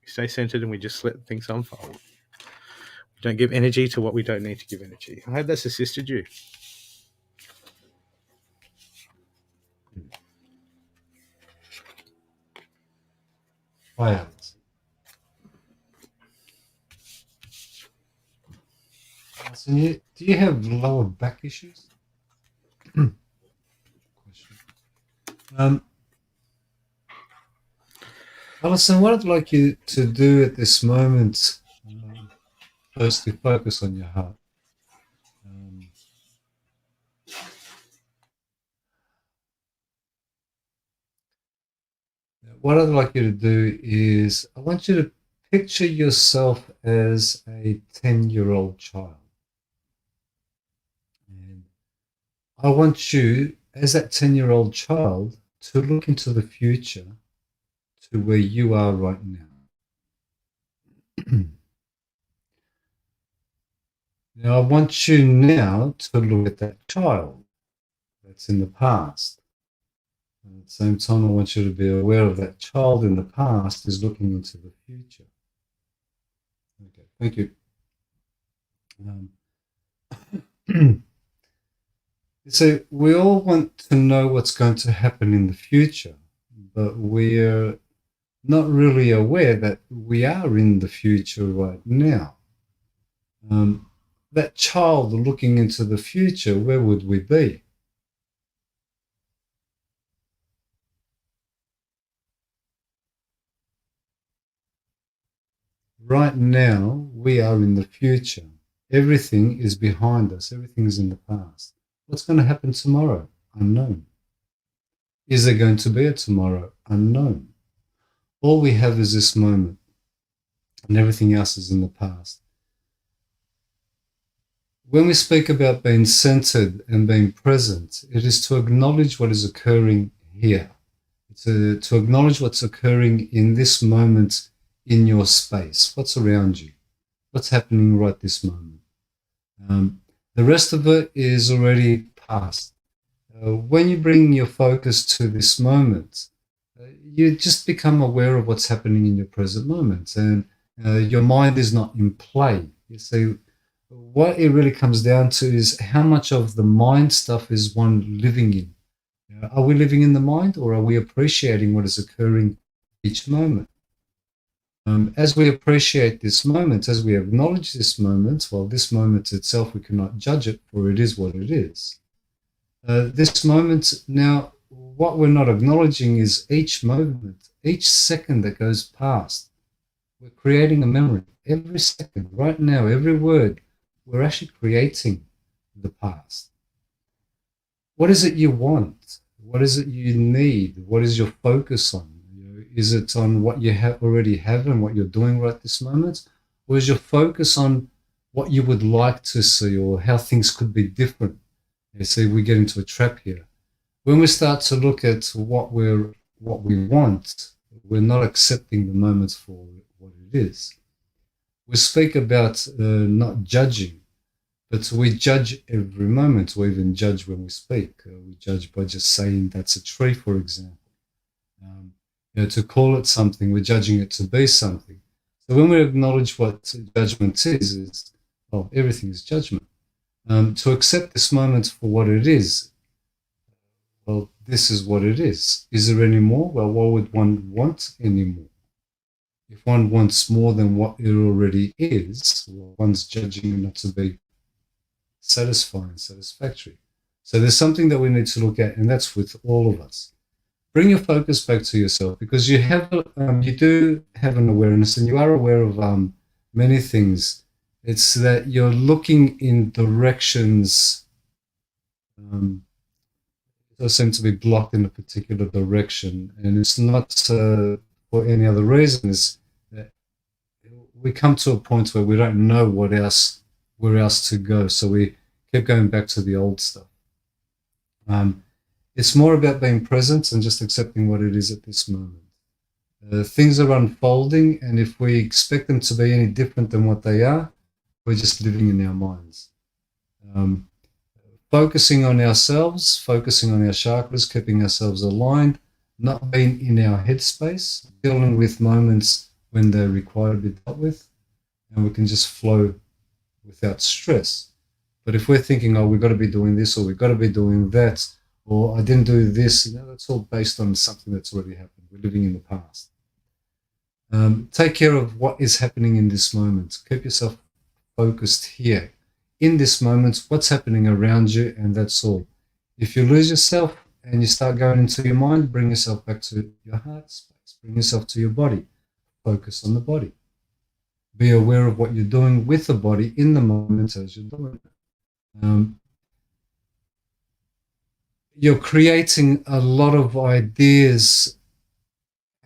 Stay centered and we just let things unfold. We don't give energy to what we don't need to give energy. I hope that's assisted you. Hi, Alice. Alison, do you have lower back issues? Alison, what I'd like you to do at this moment, firstly, focus on your heart. What I'd like you to do is, I want you to picture yourself as a 10-year-old child. And I want you, as that 10-year-old child, to look into the future to where you are right now. Now, I want you now to look at that child that's in the past. And at the same time, I want you to be aware of that child in the past is looking into the future. Okay, thank you. So we all want to know what's going to happen in the future, but we're not really aware that we are in the future right now. That child looking into the future, where would we be? Right now, we are in the future. Everything is behind us. Everything is in the past. What's going to happen tomorrow? Unknown. Is there going to be a tomorrow? Unknown. All we have is this moment, and everything else is in the past. When we speak about being centered and being present, it is to acknowledge what is occurring here. It's to acknowledge what's occurring in this moment in your space. What's around you? What's happening right this moment? The rest of it is already past. When you bring your focus to this moment, you just become aware of what's happening in your present moment, and your mind is not in play. You see, what it really comes down to is how much of the mind stuff is one living in. Are we living in the mind, or are we appreciating what is occurring each moment? As we appreciate this moment, as we acknowledge this moment, well, this moment itself, we cannot judge it, for it is what it is. This moment, now, what we're not acknowledging is each moment, each second that goes past. We're creating a memory. Every second, right now, every word, we're actually creating the past. What is it you want? What is it you need? What is your focus on? Is it on what you already have and what you're doing right this moment? Or is your focus on what you would like to see or how things could be different? You see, we get into a trap here. When we start to look at what we want, we're not accepting the moment for what it is. We speak about not judging, but we judge every moment. We even judge when we speak. We judge by just saying that's a tree, for example. To call it something, we're judging it to be something. So when we acknowledge what judgment is, well, everything is judgment. To accept this moment for what it is, well, this is what it is. Is there any more? Well, what would one want any more? if one wants more than what it already is, one's judging it not to be satisfying, satisfactory. So there's something that we need to look at, and that's with all of us. Bring your focus back to yourself, because you do have an awareness, and you are aware of many things. It's that you're looking in directions that seem to be blocked in a particular direction, and it's not for any other reason. It's that we come to a point where we don't know where else to go, so we keep going back to the old stuff. It's more about being present and just accepting what it is at this moment. Things are unfolding, and if we expect them to be any different than what they are, we're just living in our minds. Focusing on ourselves, focusing on our chakras, keeping ourselves aligned, not being in our headspace, dealing with moments when they're required to be dealt with, and we can just flow without stress. But if we're thinking, oh, we've got to be doing this, or we've got to be doing that, or I didn't do this, that's all based on something that's already happened. We're living in the past. Take care of what is happening in this moment. Keep yourself focused here. In this moment, what's happening around you, and that's all. If you lose yourself and you start going into your mind, bring yourself back to your heart space. Bring yourself to your body. Focus on the body. Be aware of what you're doing with the body in the moment as you're doing it. You're creating a lot of ideas,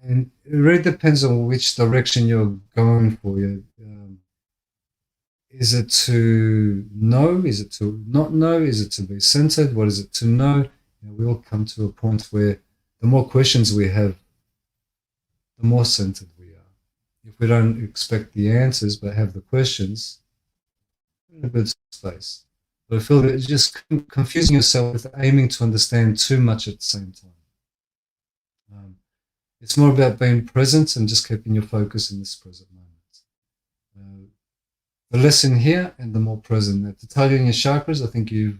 and it really depends on which direction you're going for. Is it to know? Is it to not know? Is it to be centered? What is it to know? We all come to a point where the more questions we have, the more centered we are. If we don't expect the answers but have the questions, we're in a good space. But I feel that it's just confusing yourself with aiming to understand too much at the same time. It's more about being present and just keeping your focus in this present moment. The lesson here and the more present. To tell you in your chakras, I think you've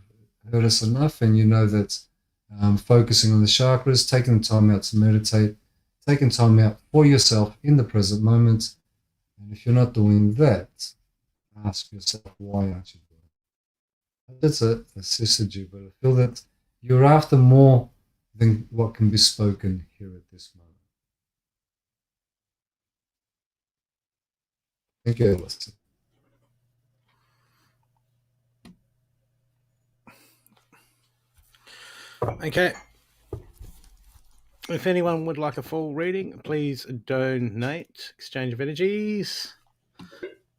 heard us enough, and you know that focusing on the chakras, taking time out to meditate, taking time out for yourself in the present moment. And if you're not doing that, ask yourself, why aren't you doing it? That's assisted you, but I feel that you're after more than what can be spoken here at this moment. Thank you, Alistair. Okay. If anyone would like a full reading, please donate. Exchange of energies.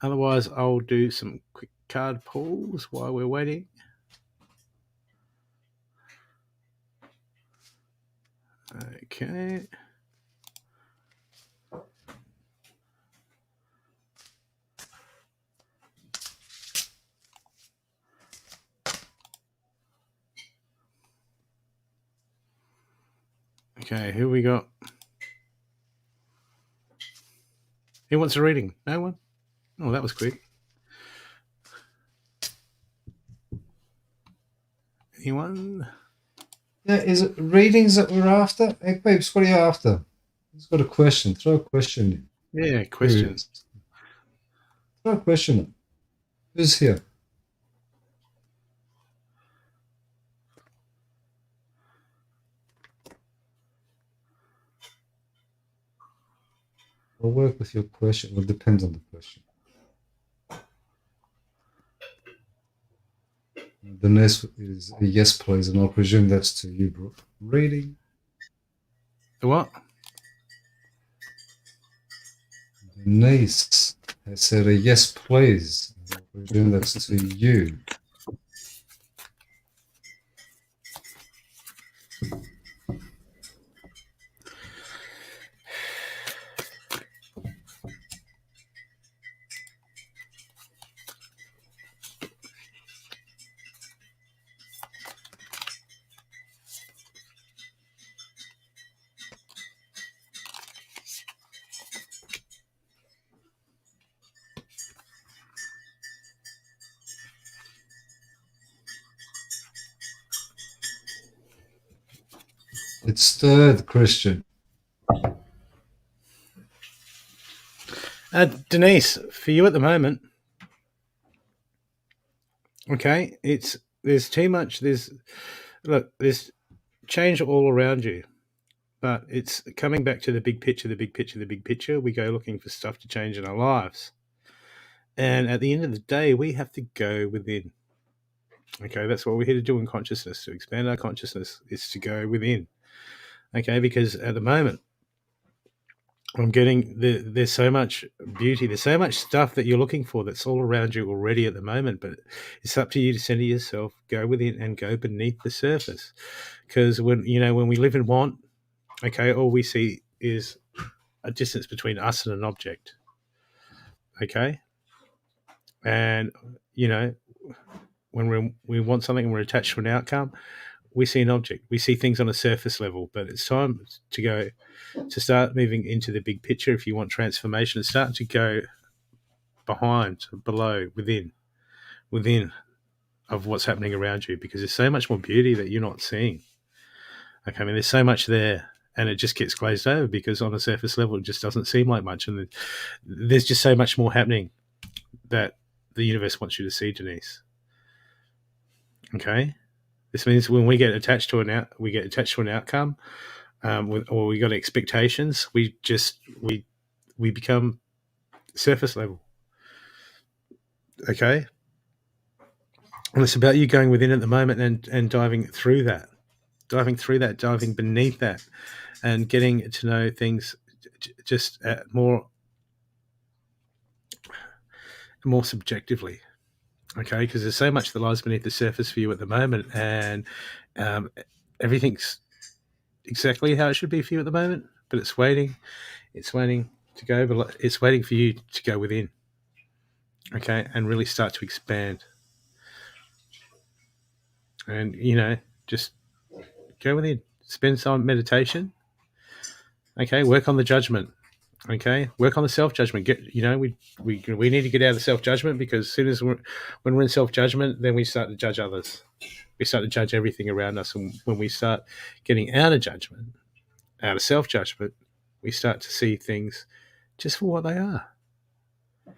Otherwise, I'll do some quick card pulls while we're waiting. Okay. Okay, who we got? Who wants a reading? No one? Oh, that was quick. Anyone? Yeah, is it readings that we're after? Hey, babes, what are you after? He's got a question. Throw a question in. Yeah, questions. Throw a question in. Who's here? I'll work with your question. Well, it depends on the question. The next is a yes, please, and I'll presume that's to you, Brooke. Reading. The what? Denise has said a yes, please. I'll presume that's to you. It's third, Christian. Denise, for you at the moment, okay, there's too much. There's change all around you, but it's coming back to the big picture, the big picture, the big picture. We go looking for stuff to change in our lives, and at the end of the day, we have to go within. Okay, that's what we're here to do in consciousness, to expand our consciousness, is to go within. Okay, because at the moment, I'm getting there's so much beauty, there's so much stuff that you're looking for that's all around you already at the moment, but it's up to you to center yourself, go within, and go beneath the surface. Because when we live in want, okay, all we see is a distance between us and an object. Okay, and you know when we want something and we're attached to an outcome, we see an object, we see things on a surface level, but it's time to start moving into the big picture. If you want transformation, start to go behind, below, within of what's happening around you, because there's so much more beauty that you're not seeing. Okay, I mean, there's so much there, and it just gets glazed over because on a surface level, it just doesn't seem like much, and there's just so much more happening that the universe wants you to see, Denise. Okay, this means when we get attached to an outcome, or we got expectations, we become surface level. Okay, and it's about you going within at the moment and diving beneath that, and getting to know things just more subjectively. Okay, because there's so much that lies beneath the surface for you at the moment, and everything's exactly how it should be for you at the moment, but it's waiting to go, but it's waiting for you to go within. Okay, and really start to expand, and just go within, spend some meditation. Okay, work on the judgment. Okay, work on the self judgment. We need to get out of the self judgment, because as soon as when we're in self judgment, then we start to judge others. We start to judge everything around us, and when we start getting out of judgment, out of self judgment, we start to see things just for what they are. And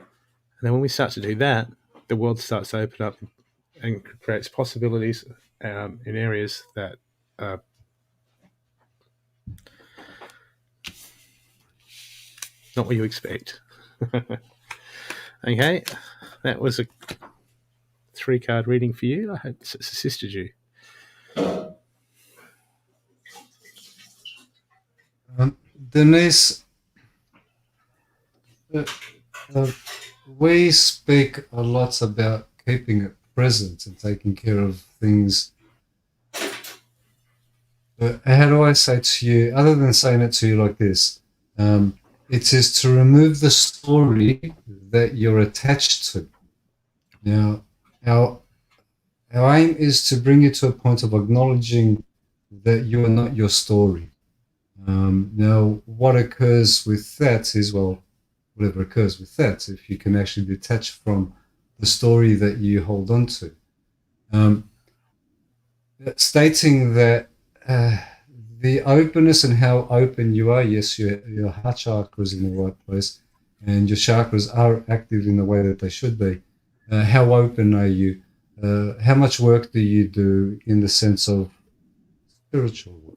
then when we start to do that, the world starts to open up and creates possibilities in areas that are not what you expect. Okay, that was a 3-card reading for you. I hope it's assisted you. Denise, we speak a lot about keeping it present and taking care of things. But how do I say to you, other than saying it to you like this, it is to remove the story that you're attached to. Now, our aim is to bring you to a point of acknowledging that you are not your story. Now, what occurs with that is, well, whatever occurs with that, if you can actually detach from the story that you hold on to. Stating that the openness and how open you are, yes, your heart chakra is in the right place, and your chakras are active in the way that they should be. How open are you? How much work do you do in the sense of spiritual work?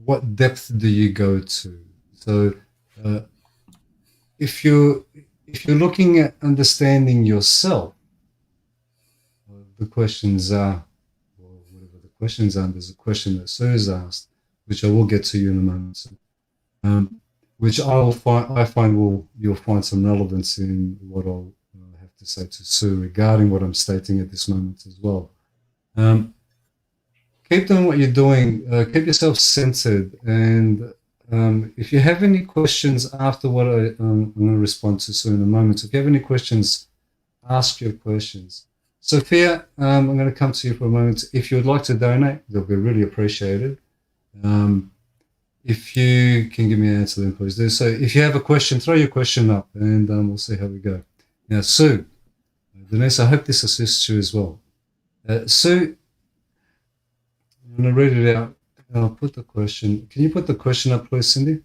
What depth do you go to? So, if you're looking at understanding yourself, the questions are, or whatever the questions are, there's a question that Sue has asked, which I will get to you in a moment, which I find you'll find some relevance in what I'll have to say to Sue regarding what I'm stating at this moment as well. Keep doing what you're doing. Keep yourself centered, and if you have any questions after what I'm going to respond to Sue in a moment, if you have any questions, ask your questions. Sophia, I'm going to come to you for a moment. If you would like to donate, they'll be really appreciated. If you can give me an answer, then please do. So if you have a question, throw your question up, and we'll see how we go. Now, Sue, Denise, I hope this assists you as well. Sue, I'm going to read it out, and I'll put the question. Can you put the question up, please, Cindy?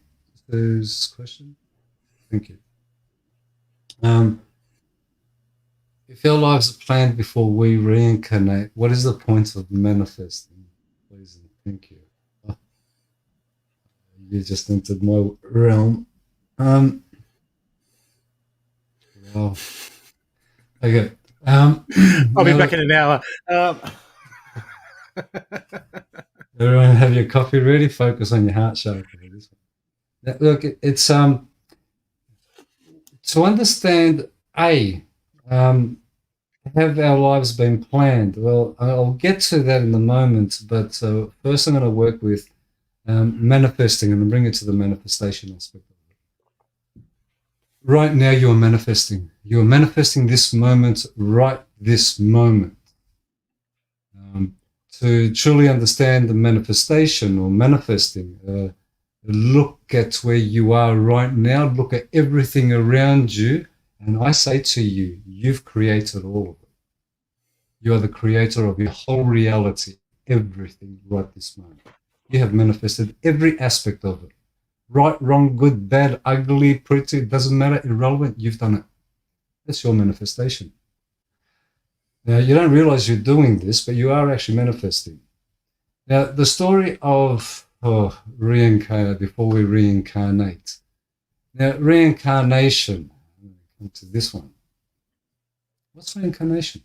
Stu's question? Thank you. If our lives are planned before we reincarnate, what is the point of manifesting? Please and thank you. Oh, you just entered my realm. Well, okay. I'll be now back in an hour. Everyone, have your coffee ready. Focus on your heart chakra for this one. Now, look, it's to understand. Have our lives been planned? Well, I'll get to that in a moment, but first I'm going to work with manifesting and bring it to the manifestation aspect of it. Right now, you are manifesting. You are manifesting this moment, right this moment. To truly understand the manifestation or manifesting, look at where you are right now, look at everything around you, and I say to you, you've created all of it. You are the creator of your whole reality, everything right this moment. You have manifested every aspect of it. Right, wrong, good, bad, ugly, pretty, it doesn't matter, irrelevant, you've done it. That's your manifestation. Now, you don't realize you're doing this, but you are actually manifesting. Now, the story of reincarnate, before we reincarnate. Now, reincarnation, come to this one. What's reincarnation?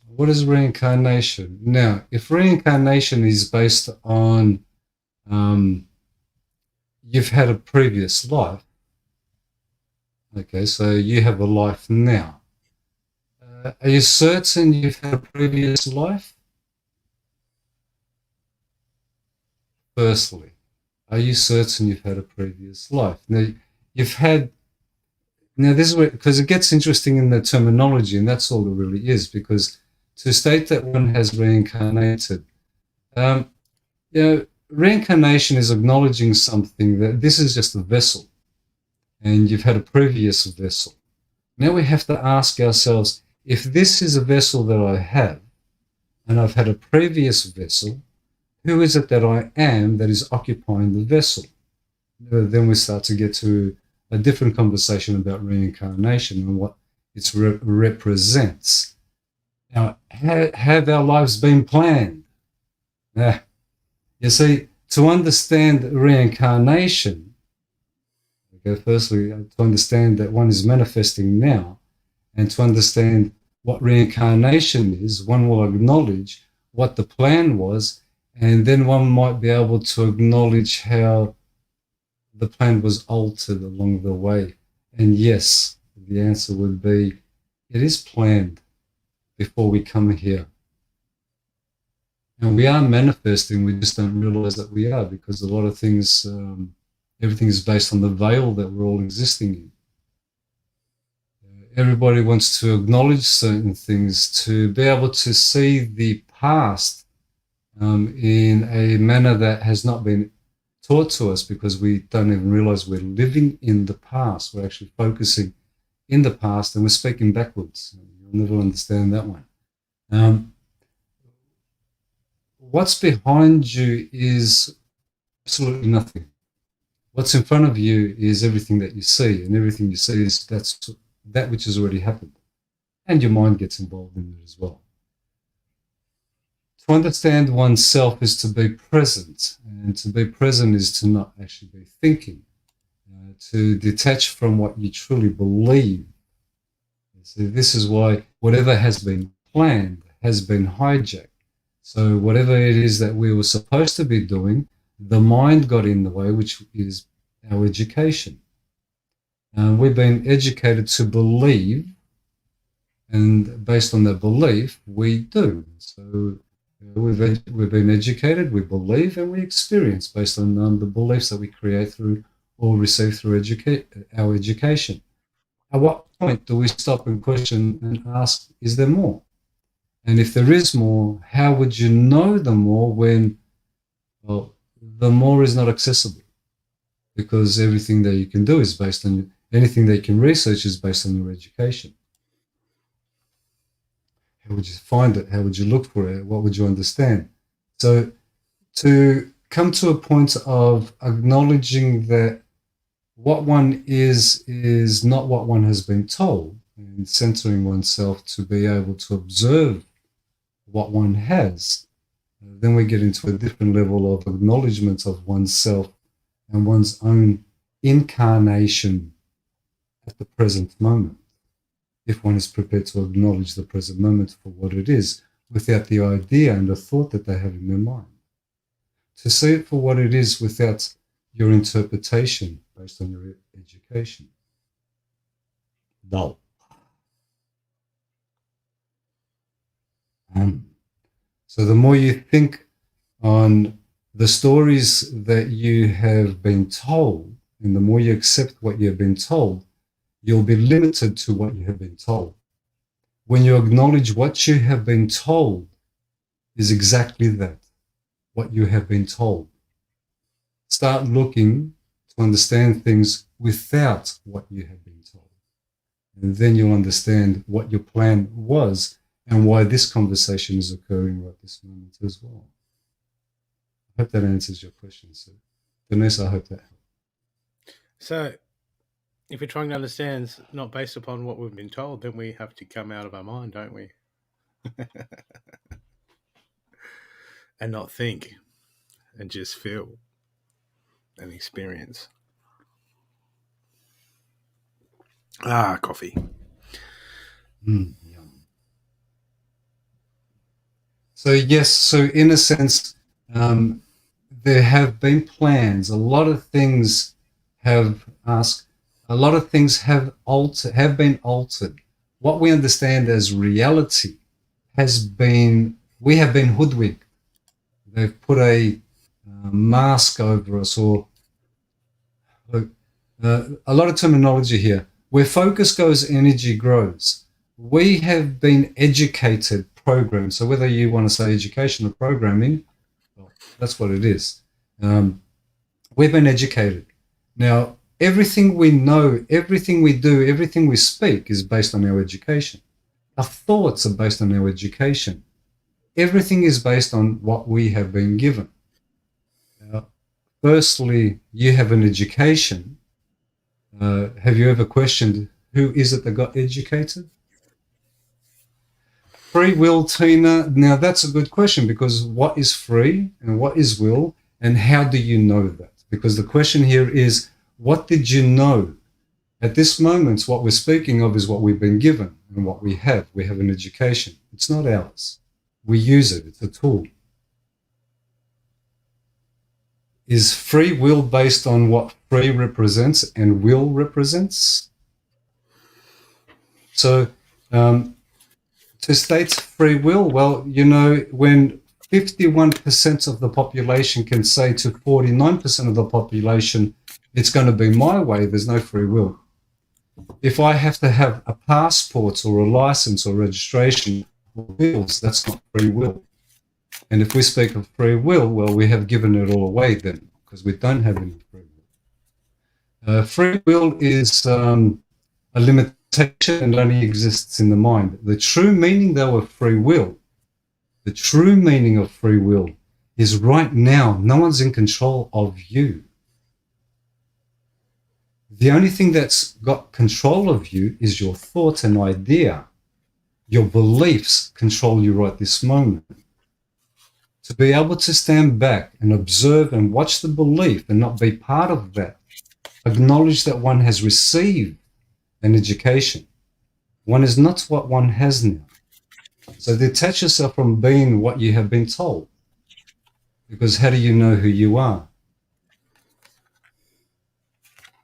What is reincarnation? Now, if reincarnation is based on you've had a previous life, okay, so you have a life now. Are you certain you've had a previous life? Firstly, are you certain you've had a previous life? Now, you've had. Now, this is where, because it gets interesting in the terminology, and that's all it really is, because to state that one has reincarnated, reincarnation is acknowledging something that this is just a vessel, and you've had a previous vessel. Now we have to ask ourselves, if this is a vessel that I have, and I've had a previous vessel, who is it that I am that is occupying the vessel? Then we start to get to a different conversation about reincarnation and what it represents. Now, have our lives been planned? You see, to understand reincarnation, okay, firstly, to understand that one is manifesting now, and to understand what reincarnation is, one will acknowledge what the plan was, and then one might be able to acknowledge how the plan was altered along the way. And yes, the answer would be, it is planned before we come here. And we are manifesting, we just don't realize that we are, because a lot of things, everything is based on the veil that we're all existing in. Everybody wants to acknowledge certain things, to be able to see the past in a manner that has not been taught to us, because we don't even realize we're living in the past. We're actually focusing in the past and we're speaking backwards. You'll never understand that one. What's behind you is absolutely nothing. What's in front of you is everything that you see, and everything you see is that which has already happened. And your mind gets involved in it as well. To understand oneself is to be present, and to be present is to not actually be thinking, to detach from what you truly believe. So this is why whatever has been planned has been hijacked. So whatever it is that we were supposed to be doing, the mind got in the way, which is our education. We've been educated to believe, and based on that belief, we do. So we've been educated, we believe, and we experience based on the beliefs that we create through or receive through our education. At what point do we stop and question and ask, is there more? And if there is more, how would you know the more when, well, the more is not accessible? Because everything that you can do is based on, anything that you can research is based on your education. How would you find it? How would you look for it? What would you understand? So to come to a point of acknowledging that what one is not what one has been told, and centering oneself to be able to observe what one has, then we get into a different level of acknowledgement of oneself and one's own incarnation at the present moment. If one is prepared to acknowledge the present moment for what it is, without the idea and the thought that they have in their mind. To see it for what it is without your interpretation based on your education. Dull. So the more you think on the stories that you have been told, and the more you accept what you have been told, you'll be limited to what you have been told. When you acknowledge what you have been told is exactly that, what you have been told. Start looking to understand things without what you have been told. And then you'll understand what your plan was and why this conversation is occurring right this moment as well. I hope that answers your question, sir. Denise, I hope that helped. So, if we're trying to understand not based upon what we've been told, then we have to come out of our mind, don't we? And not think and just feel and experience. Coffee. Yum. So yes, so in a sense, there have been plans. A lot of things have asked. A lot of things have been altered. What we understand as reality has been. We have been hoodwinked. They've put a mask over us, or a lot of terminology here. Where focus goes, energy grows. We have been educated, programmed. So whether you want to say education or programming, well, that's what it is. We've been educated. Now, everything we know, everything we do, everything we speak is based on our education. Our thoughts are based on our education. Everything is based on what we have been given. Now, firstly, you have an education. Have you ever questioned who is it that got educated? Free will, Tina. Now, that's a good question, because what is free and what is will, and how do you know that? Because the question here is, what did you know? At this moment, what we're speaking of is what we've been given and what we have. We have an education. It's not ours. We use it. It's a tool. Is free will based on what free represents and will represents? So, to state free will, well, you know, when 51% of the population can say to 49% of the population, it's going to be my way, there's no free will. If I have to have a passport or a license or registration or bills, that's not free will. And if we speak of free will, well, we have given it all away then, because we don't have any free will. Free will is a limitation and only exists in the mind. The true meaning, though, of free will, the true meaning of free will is right now, no one's in control of you. The only thing that's got control of you is your thought and idea. Your beliefs control you right this moment. To be able to stand back and observe and watch the belief and not be part of that, acknowledge that one has received an education. One is not what one has now. So detach yourself from being what you have been told. Because how do you know who you are?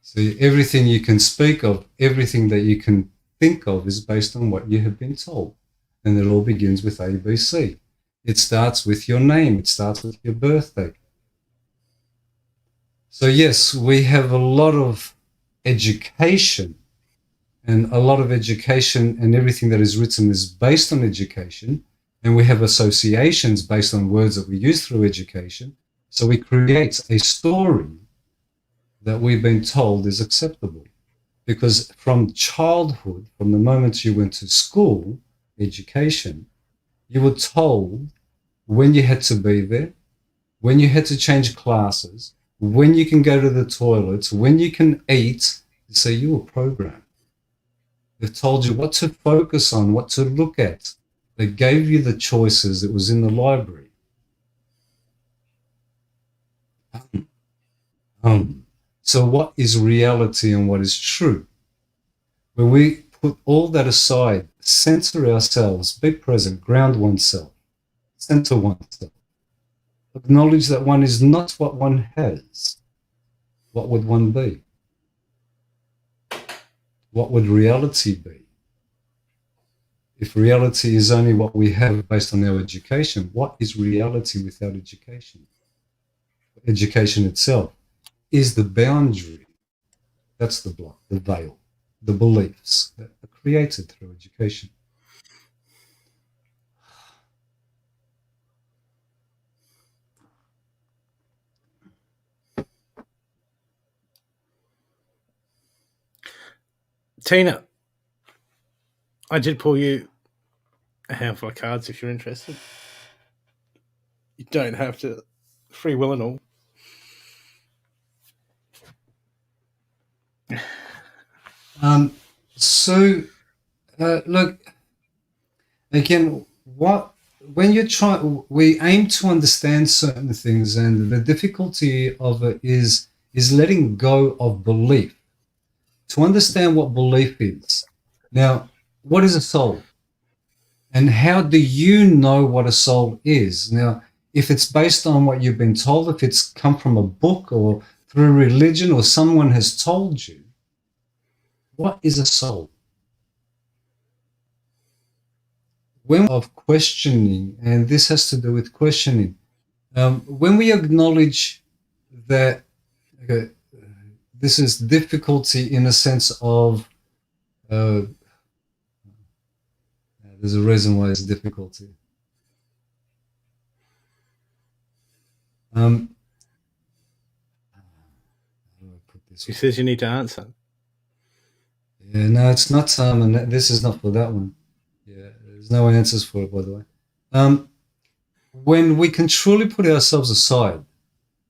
So everything you can speak of, everything that you can think of is based on what you have been told. And it all begins with ABC. It starts with your name. It starts with your birthday. So yes, we have a lot of education, and a lot of education and everything that is written is based on education. And we have associations based on words that we use through education. So we create a story that we've been told is acceptable. Because from childhood, from the moment you went to school, education, you were told when you had to be there, when you had to change classes, when you can go to the toilets, when you can eat. So you were programmed. They've told you what to focus on, what to look at. They gave you the choices that was in the library. So what is reality and what is true? When we put all that aside, center ourselves, be present, ground oneself, center oneself, acknowledge that one is not what one has. What would one be? What would reality be? If reality is only what we have based on our education, what is reality without education? Education itself is the boundary. That's the block, the veil, the beliefs that are created through education. Tina, I did pull you a handful of cards if you're interested. You don't have to free will and all. So, look, again, when you try, we aim to understand certain things, and the difficulty of it is letting go of belief. To understand what belief is. Now, what is a soul? And how do you know what a soul is? Now, if it's based on what you've been told, if it's come from a book or through religion or someone has told you, what is a soul? When of questioning, and this has to do with questioning, when we acknowledge that okay, this is difficulty in a sense of there's a reason why it's difficulty. He says you need to answer. Yeah, no, it's not. And this is not for that one. Yeah, there's no answers for it, by the way. When we can truly put ourselves aside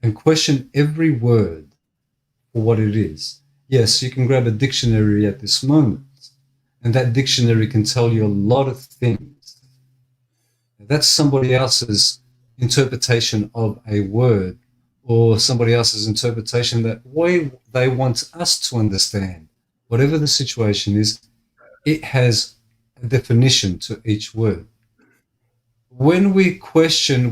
and question every word for what it is, yes, you can grab a dictionary at this moment, and that dictionary can tell you a lot of things. That's somebody else's interpretation of a word, or somebody else's interpretation that way they want us to understand. Whatever the situation is, it has a definition to each word. When we question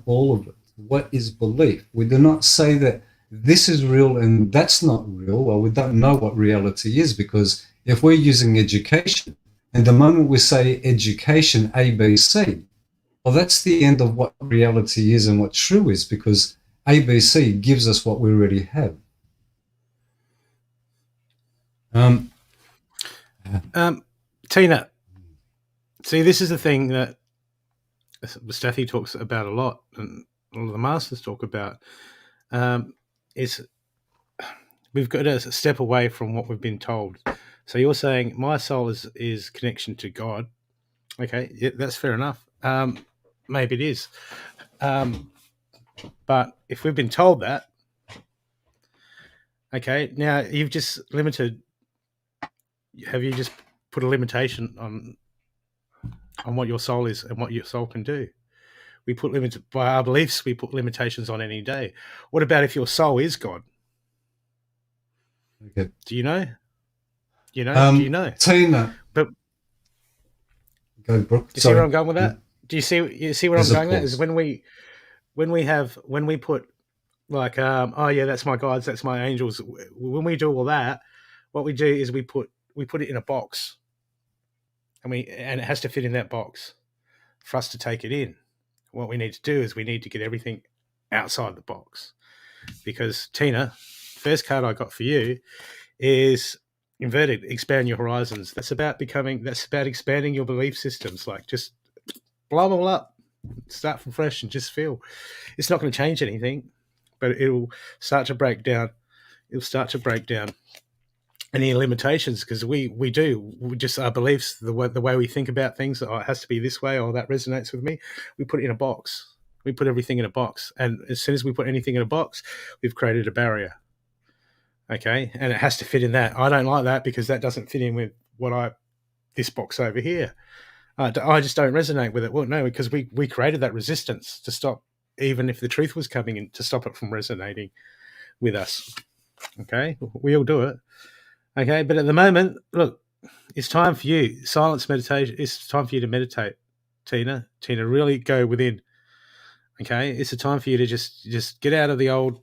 all of it. What is belief? We do not say that this is real and that's not real. Well, we don't know what reality is, because if we're using education, and the moment we say education, ABC, well, that's the end of what reality is and what true is, because ABC gives us what we already have. Tina, see, this is the thing that Stathi talks about a lot, and all of the masters talk about. Is we've got to step away from what we've been told. So you're saying my soul is connection to God. Okay, yeah, that's fair enough. Maybe it is. But if we've been told that, okay, now you've just limited. Have you just put a limitation on what your soul is and what your soul can do? We put limits by our beliefs. We put limitations on any day. What about if your soul is God? Okay. Do you know? Do you know? Tina. But Go, Brooke. you see where I'm going with that? Do you see where Yes, I'm going with that? course. Is when we put like oh yeah, that's my guides, that's my angels. When we do all that, what we do is we put it in a box, and it has to fit in that box for us to take it in. What we need to do is we need to get everything outside the box, because Tina, first card I got for you is inverted, expand your horizons. That's about expanding your belief systems. Like, just blow them all up, start from fresh, and just feel. It's not going to change anything, but it'll start to break down. It'll start to break down any limitations, because we just our beliefs, the way we think about things. Oh, it has to be this way, or that resonates with me. We put it in a box. We put everything in a box, and as soon as we put anything in a box, we've created a barrier. Okay, and it has to fit in that. I don't like that because that doesn't fit in with this box over here. I just don't resonate with it. Well, no, because we created that resistance to stop, even if the truth was coming in, to stop it from resonating with us. Okay, we all do it. Okay, but at the moment, look, it's time for you. Silence meditation. It's time for you to meditate, Tina. Tina, really go within. Okay, it's a time for you to just get out of the old.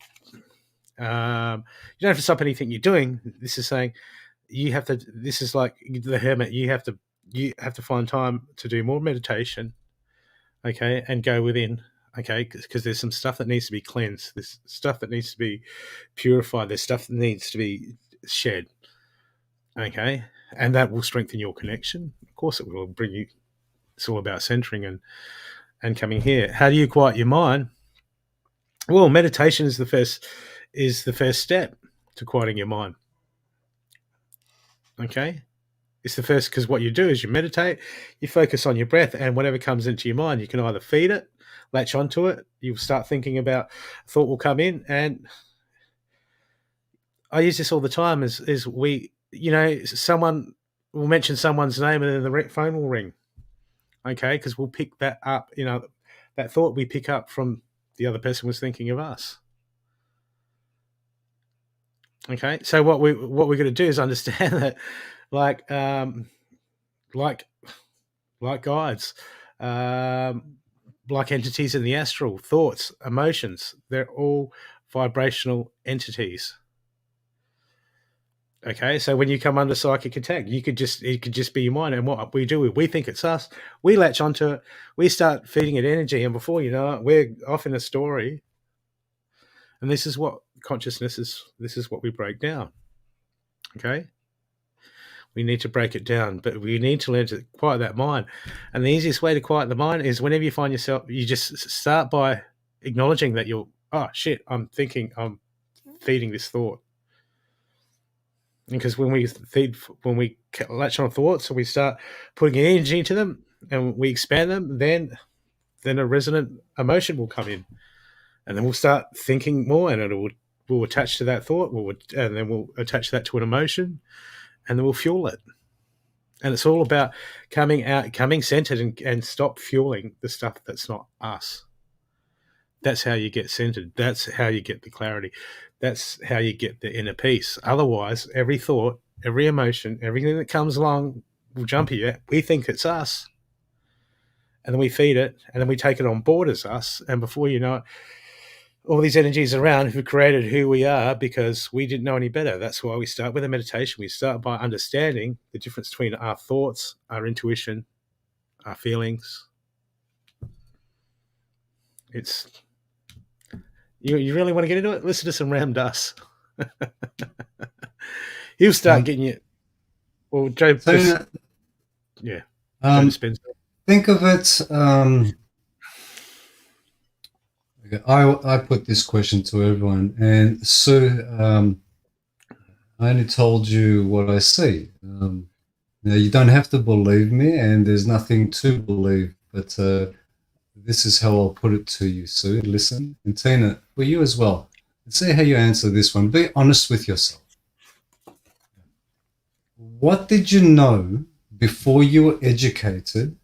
You don't have to stop anything you're doing. This is saying you have to. This is like the hermit. You have to find time to do more meditation. Okay, and go within. Okay, because there's some stuff that needs to be cleansed. There's stuff that needs to be purified. There's stuff that needs to be shed. Okay, and that will strengthen your connection. Of course, it will bring you. It's all about centering and coming here. How do you quiet your mind? Well, meditation is the first step to quieting your mind. Okay, it's the first, because what you do is you meditate, you focus on your breath, and whatever comes into your mind, you can either feed it, latch onto it. You'll start thinking about, thought will come in, and I use this all the time. Is we, someone will mention someone's name, and then the phone will ring. Okay, because we'll pick that up. That thought we pick up from the other person was thinking of us. Okay, so what we're going to do is understand that, like guides, like entities in the astral, thoughts, emotions, they're all vibrational entities. Okay, so when you come under psychic attack, it could just be your mind, and what we do, we think it's us, we latch onto it, we start feeding it energy, and before you know it, we're off in a story. And this is what consciousness is. This is what we break down. Okay, we need to break it down, but we need to learn to quiet that mind. And the easiest way to quiet the mind is whenever you find yourself, you just start by acknowledging that oh shit, I'm feeding this thought. Because when we latch on thoughts and we start putting energy into them and we expand them, then a resonant emotion will come in, and then we'll start thinking more, and we'll attach to that thought, and then we'll attach that to an emotion, and then we'll fuel it. And it's all about coming centered, and stop fueling the stuff that's not us. That's how you get centered. That's how you get the clarity. That's how you get the inner peace. Otherwise, every thought, every emotion, everything that comes along will jump at you. We think it's us, and then we feed it, and then we take it on board as us. And before you know it, all these energies around who created who we are, because we didn't know any better. That's why we start with a meditation. We start by understanding the difference between our thoughts, our intuition, our feelings. It's you really want to get into it? Listen to some Ram Dass. He'll start getting you. Well, Joe. So, yeah. Joe Spencer. Think of it. Okay, I put this question to everyone, and Sue, I only told you what I see. Now, you don't have to believe me, and there's nothing to believe, but this is how I'll put it to you, Sue. Listen, and Tina, for you as well. Let's see how you answer this one. Be honest with yourself. What did you know before you were educated?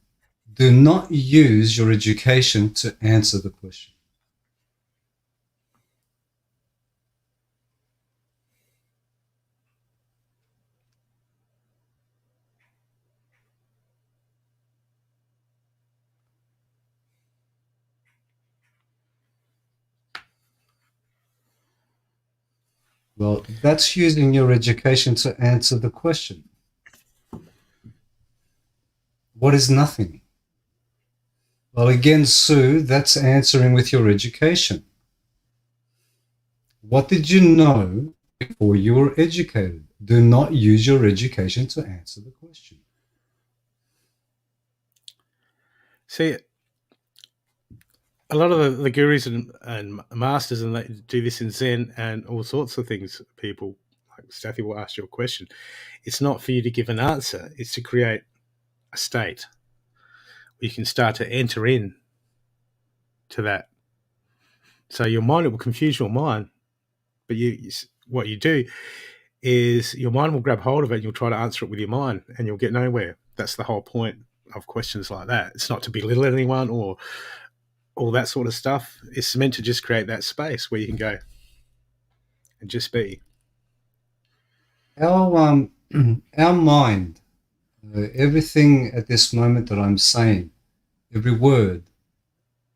Do not use your education to answer the question. Well, that's using your education to answer the question. What is nothing? Well, again, Sue, that's answering with your education. What did you know before you were educated? Do not use your education to answer the question. See, a lot of the gurus and masters, and they do this in Zen and all sorts of things, people, like Stathi will ask you a question. It's not for you to give an answer. It's to create a state where you can start to enter in to that. So your mind, it will confuse your mind, but what you do is your mind will grab hold of it and you'll try to answer it with your mind and you'll get nowhere. That's the whole point of questions like that. It's not to belittle anyone or all that sort of stuff. It's meant to just create that space where you can go and just be. Our our mind, everything at this moment that I'm saying, every word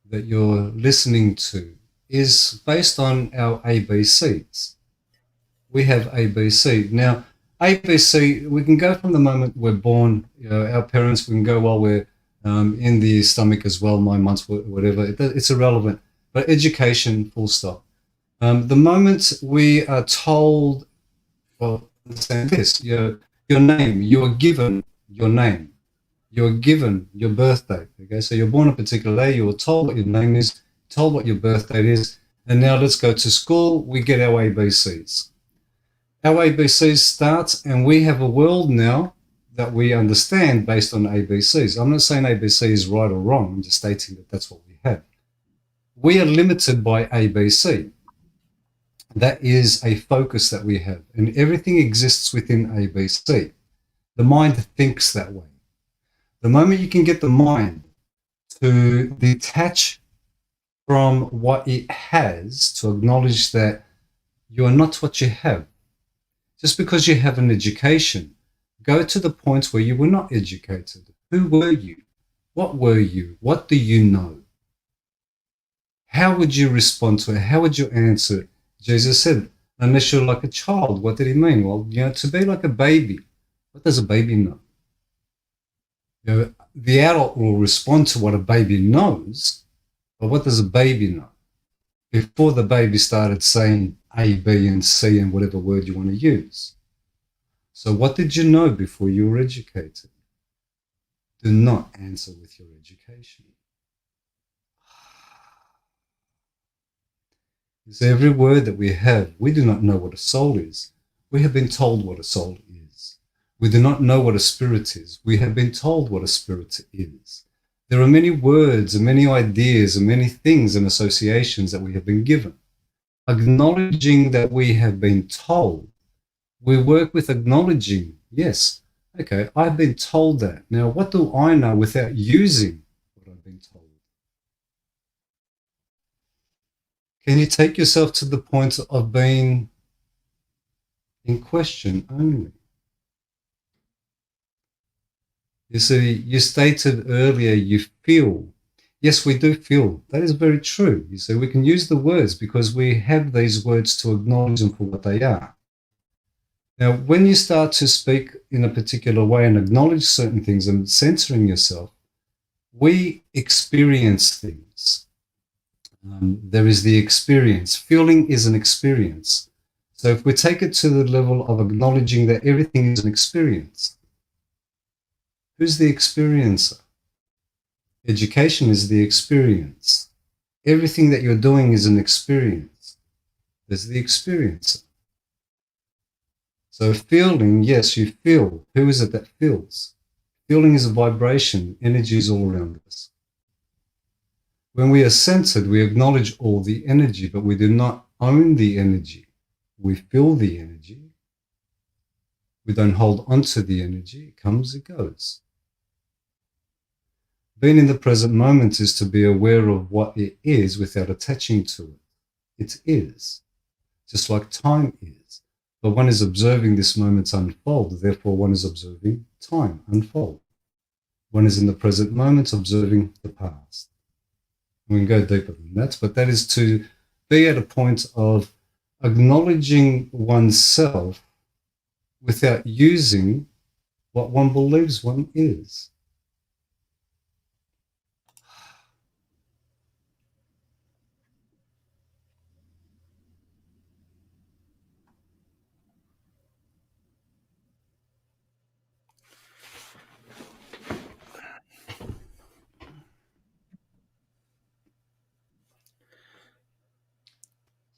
that you're listening to is based on our ABCs. We have ABC. Now, ABC, we can go from the moment we're born, our parents, we can go while we're in the stomach as well, 9 months, whatever. It's irrelevant. But education, full stop. The moment we are told, well, understand this, your name, you're given your name. You're given your birth date. Okay, so you're born a particular day, you were told what your name is, told what your birth date is, and now let's go to school, we get our ABCs. Our ABCs starts, and we have a world now that we understand based on ABCs. I'm not saying ABC is right or wrong, I'm just stating that that's what we have. We are limited by ABC. That is a focus that we have, and everything exists within ABC. The mind thinks that way. The moment you can get the mind to detach from what it has, to acknowledge that you are not what you have. Just because you have an education, go to the points where you were not educated. Who were you? What were you? What do you know? How would you respond to it? How would you answer it? Jesus said, unless you're like a child. What did he mean? Well, to be like a baby. What does a baby know? The adult will respond to what a baby knows, but what does a baby know? Before the baby started saying A, B, and C and whatever word you want to use. So what did you know before you were educated? Do not answer with your education. Because every word that we have, we do not know what a soul is. We have been told what a soul is. We do not know what a spirit is. We have been told what a spirit is. There are many words and many ideas and many things and associations that we have been given. Acknowledging that we have been told, we work with acknowledging, yes, okay, I've been told that. Now, what do I know without using what I've been told? Can you take yourself to the point of being in question only? You see, you stated earlier you feel. Yes, we do feel. That is very true. You see, we can use the words because we have these words to acknowledge them for what they are. Now, when you start to speak in a particular way and acknowledge certain things and censoring yourself, we experience things. There is the experience. Feeling is an experience. So if we take it to the level of acknowledging that everything is an experience, who's the experiencer? Education is the experience. Everything that you're doing is an experience. There's the experiencer. So feeling, yes, you feel. Who is it that feels? Feeling is a vibration. Energy is all around us. When we are centered, we acknowledge all the energy, but we do not own the energy. We feel the energy. We don't hold on to the energy. It comes, it goes. Being in the present moment is to be aware of what it is without attaching to it. It is, just like time is. But one is observing this moment unfold, therefore one is observing time unfold. One is in the present moment observing the past. We can go deeper than that, but that is to be at a point of acknowledging oneself without using what one believes one is.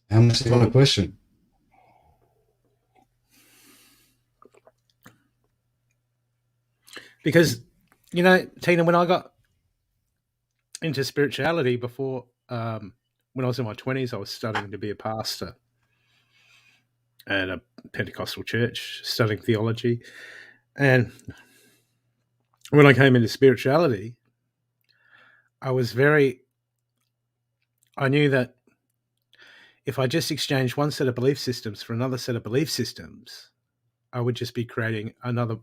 How much you want a question? Because, Tina, when I got into spirituality before, when I was in my 20s, I was studying to be a pastor at a Pentecostal church, studying theology. And when I came into spirituality, I was very, I knew that if I just exchanged one set of belief systems for another set of belief systems, I would just be creating another,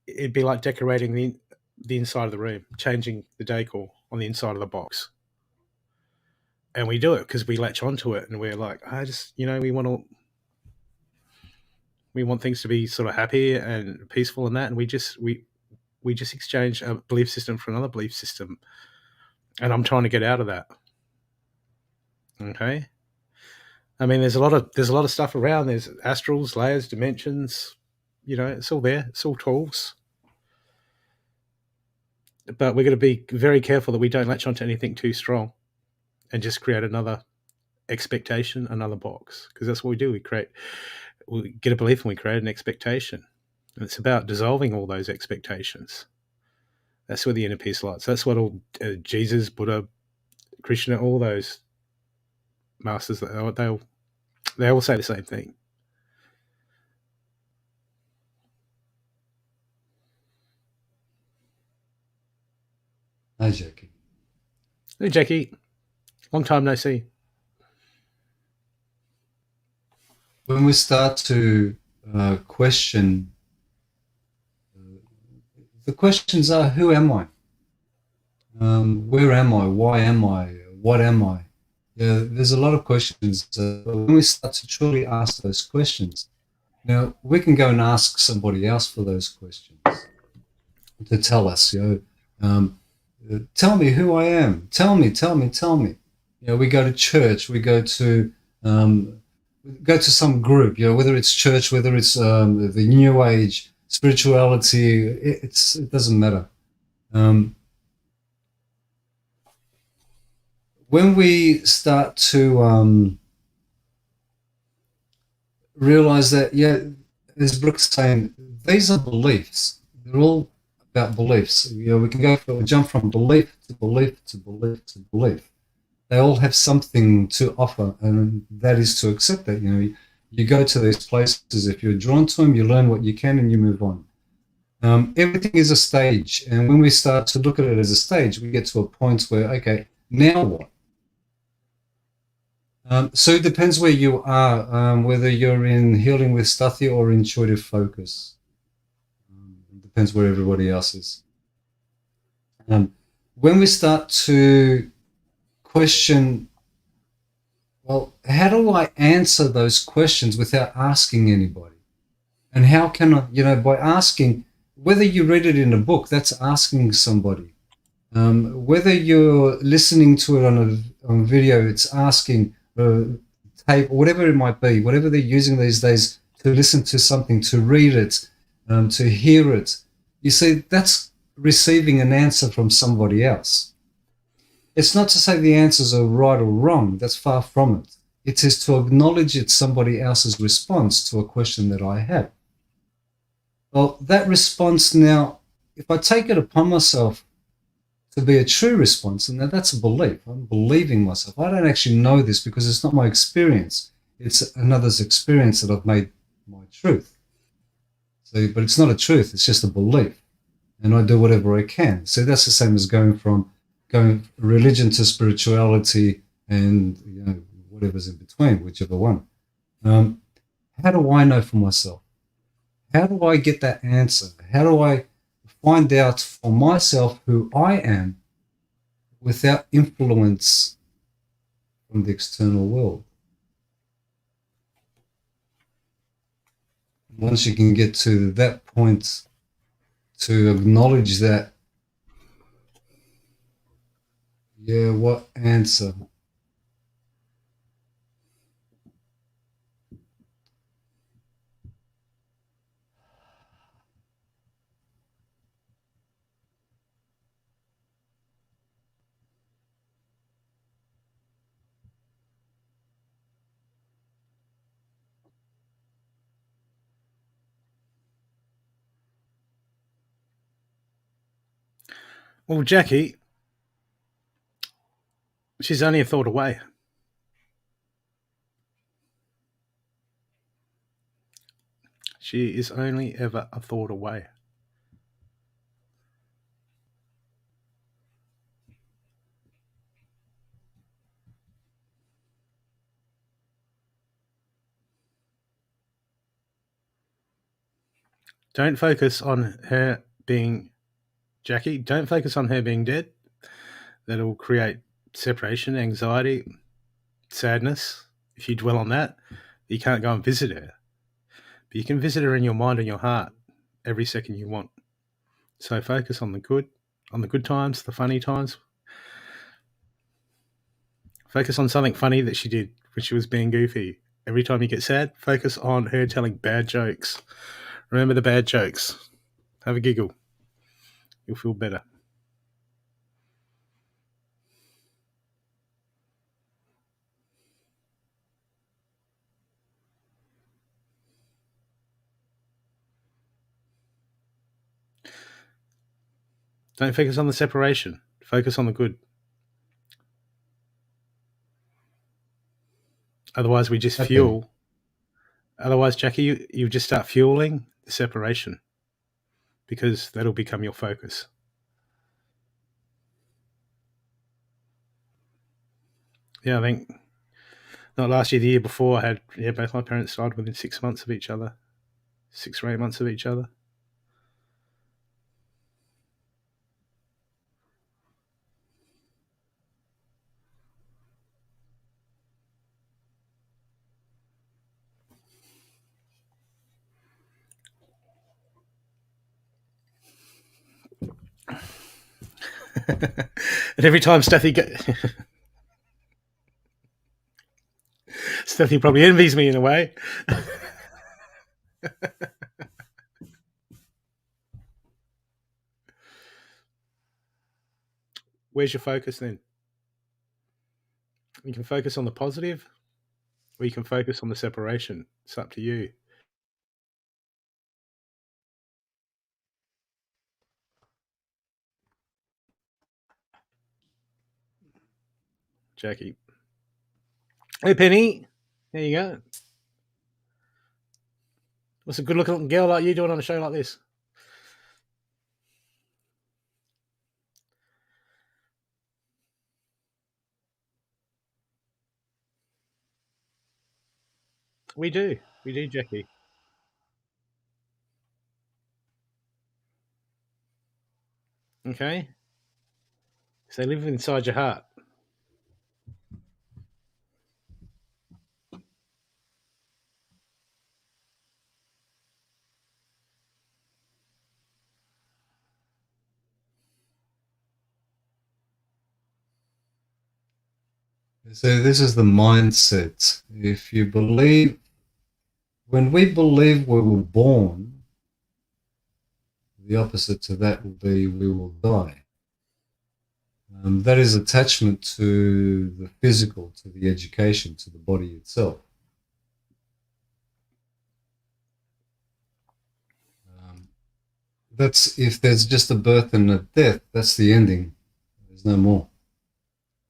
it'd be like decorating the inside of the room, changing the decor on the inside of the box. And we do it because we latch onto it and we're like, I just, we want things to be sort of happy and peaceful and that. And we just exchange a belief system for another belief system. And I'm trying to get out of that. Okay. I mean, there's a lot of stuff around. There's astrals, layers, dimensions. It's all there. It's all tools. But we're going to be very careful that we don't latch onto anything too strong and just create another expectation, another box. Because that's what we do. We get a belief and we create an expectation. And it's about dissolving all those expectations. That's where the inner peace lies. That's what all Jesus, Buddha, Krishna, all those masters, they all say the same thing. Hi, Jackie. Hey, Jackie, long time no see. When we start to question, the questions are, who am I? Where am I? Why am I? What am I? Yeah, there's a lot of questions. But when we start to truly ask those questions, now we can go and ask somebody else for those questions to tell us, tell me who I am. Tell me, tell me, tell me. We go to church, um, we go to some group, whether it's church, whether it's the New Age, spirituality, it doesn't matter. When we start to realize that, as Brooke's saying, these are beliefs. They're all about beliefs. We can jump from belief to belief to belief to belief. They all have something to offer, and that is to accept that. You go to these places. If you're drawn to them, you learn what you can, and you move on. Everything is a stage, and when we start to look at it as a stage, we get to a point where, okay, now what? So it depends where you are, whether you're in healing with Stathi or intuitive focus. It depends where everybody else is. When we start to question, well, how do I answer those questions without asking anybody? And how can I, by asking, whether you read it in a book, that's asking somebody. Whether you're listening to it on video, it's asking, tape, whatever it might be, whatever they're using these days to listen to something, to read it, to hear it. You see, that's receiving an answer from somebody else. It's not to say the answers are right or wrong. That's far from it. It is to acknowledge it's somebody else's response to a question that I have. Well, that response now, if I take it upon myself to be a true response, and that's a belief. I'm believing myself. I don't actually know this because it's not my experience. It's another's experience that I've made my truth. So, but it's not a truth. It's just a belief, and I do whatever I can. So that's the same as going religion to spirituality, and whatever's in between, whichever one. How do I know for myself? How do I get that answer? How do I find out for myself who I am without influence from the external world? Once you can get to that point to acknowledge that, what answer? Well, Jackie, she's only a thought away. She is only ever a thought away. Don't focus on her being Jackie. Don't focus on her being dead. That'll create separation, anxiety, sadness. If you dwell on that, you can't go and visit her. But you can visit her in your mind and your heart every second you want. So focus on the good times, the funny times. Focus on something funny that she did when she was being goofy. Every time you get sad, focus on her telling bad jokes. Remember the bad jokes. Have a giggle. You'll feel better. Don't focus on the separation. Focus on the good. Otherwise, we just Okay. fuel. Otherwise, Jackie, you just start fueling the separation because that'll become your focus. Yeah, I think not last year, the year before, I had both my parents died within 6 months of each other, 6 or 8 months of each other. And every time Stathi probably envies me in a way. Where's your focus then? You can focus on the positive, or you can focus on the separation. It's up to you. Jackie. Hey, Penny. There you go. What's a good looking girl like you doing on a show like this? We do. We do, Jackie. Okay? So they live inside your heart. So this is the mindset. If you believe, when we believe we were born, the opposite to that will be we will die. That is attachment to the physical, to the education, to the body itself. That's if there's just a birth and a death, that's the ending. There's no more.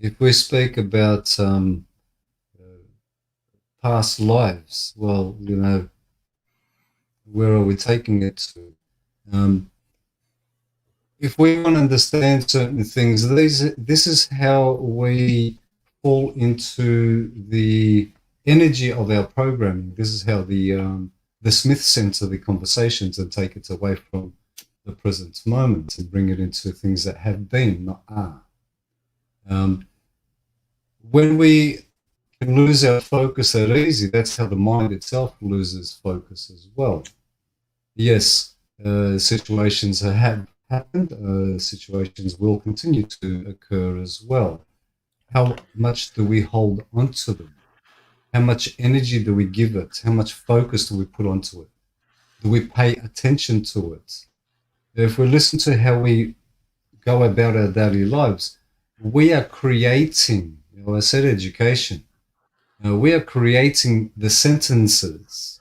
If we speak about past lives, well, where are we taking it to? If we want to understand certain things, this is how we fall into the energy of our programming. This is how the Smiths center the conversations and take it away from the present moment and bring it into things that have been, not are. When we can lose our focus that easy, that's how the mind itself loses focus as well. Yes, situations have happened, situations will continue to occur as well. How much do we hold onto them? How much energy do we give it? How much focus do we put onto it? Do we pay attention to it? If we listen to how we go about our daily lives, we are creating, I said education, we are creating the sentences,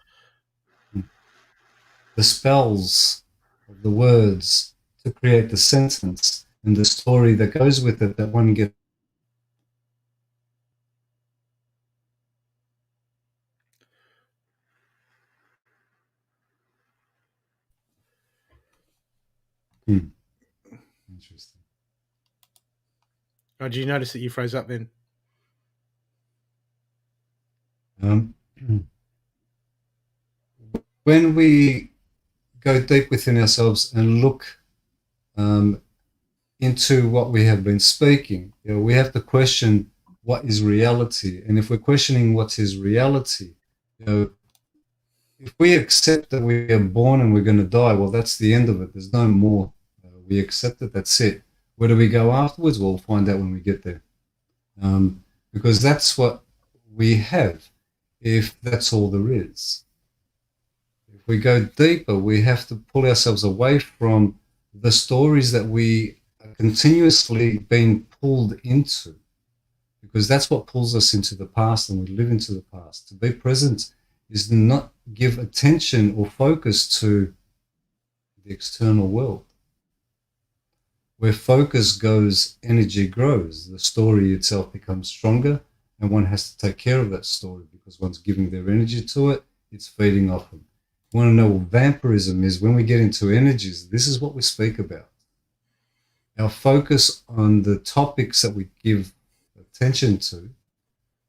the spells of the words to create the sentence. and the story that goes with it that one gets. Interesting. Oh, did you notice that you froze up then? When we go deep within ourselves and look into what we have been speaking, we have to question what is reality. And if we're questioning what is reality, if we accept that we are born and we're going to die, well, that's the end of it. There's no more. We accept it. That's it. Where do we go afterwards? We'll find out when we get there. Because that's what we have, if that's all there is. If we go deeper, we have to pull ourselves away from the stories that we are continuously being pulled into, because that's what pulls us into the past, and we live into the past. To be present is to not give attention or focus to the external world. Where focus goes, energy grows. The story itself becomes stronger, and one has to take care of that story because one's giving their energy to it, it's feeding off them. You want to know what vampirism is? When we get into energies, this is what we speak about. Our focus on the topics that we give attention to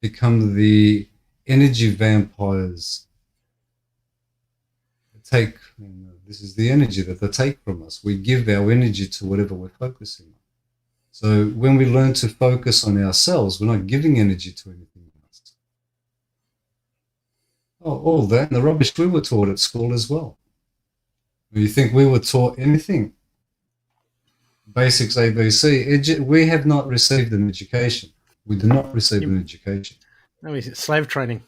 become the energy vampires that take. This is the energy that they take from us. We give our energy to whatever we're focusing on. So when we learn to focus on ourselves, we're not giving energy to anything else. Oh, all that and the rubbish we were taught at school as well. You think we were taught anything? Basics ABC. We have not received an education. We do not receive an education. No, is it slave training?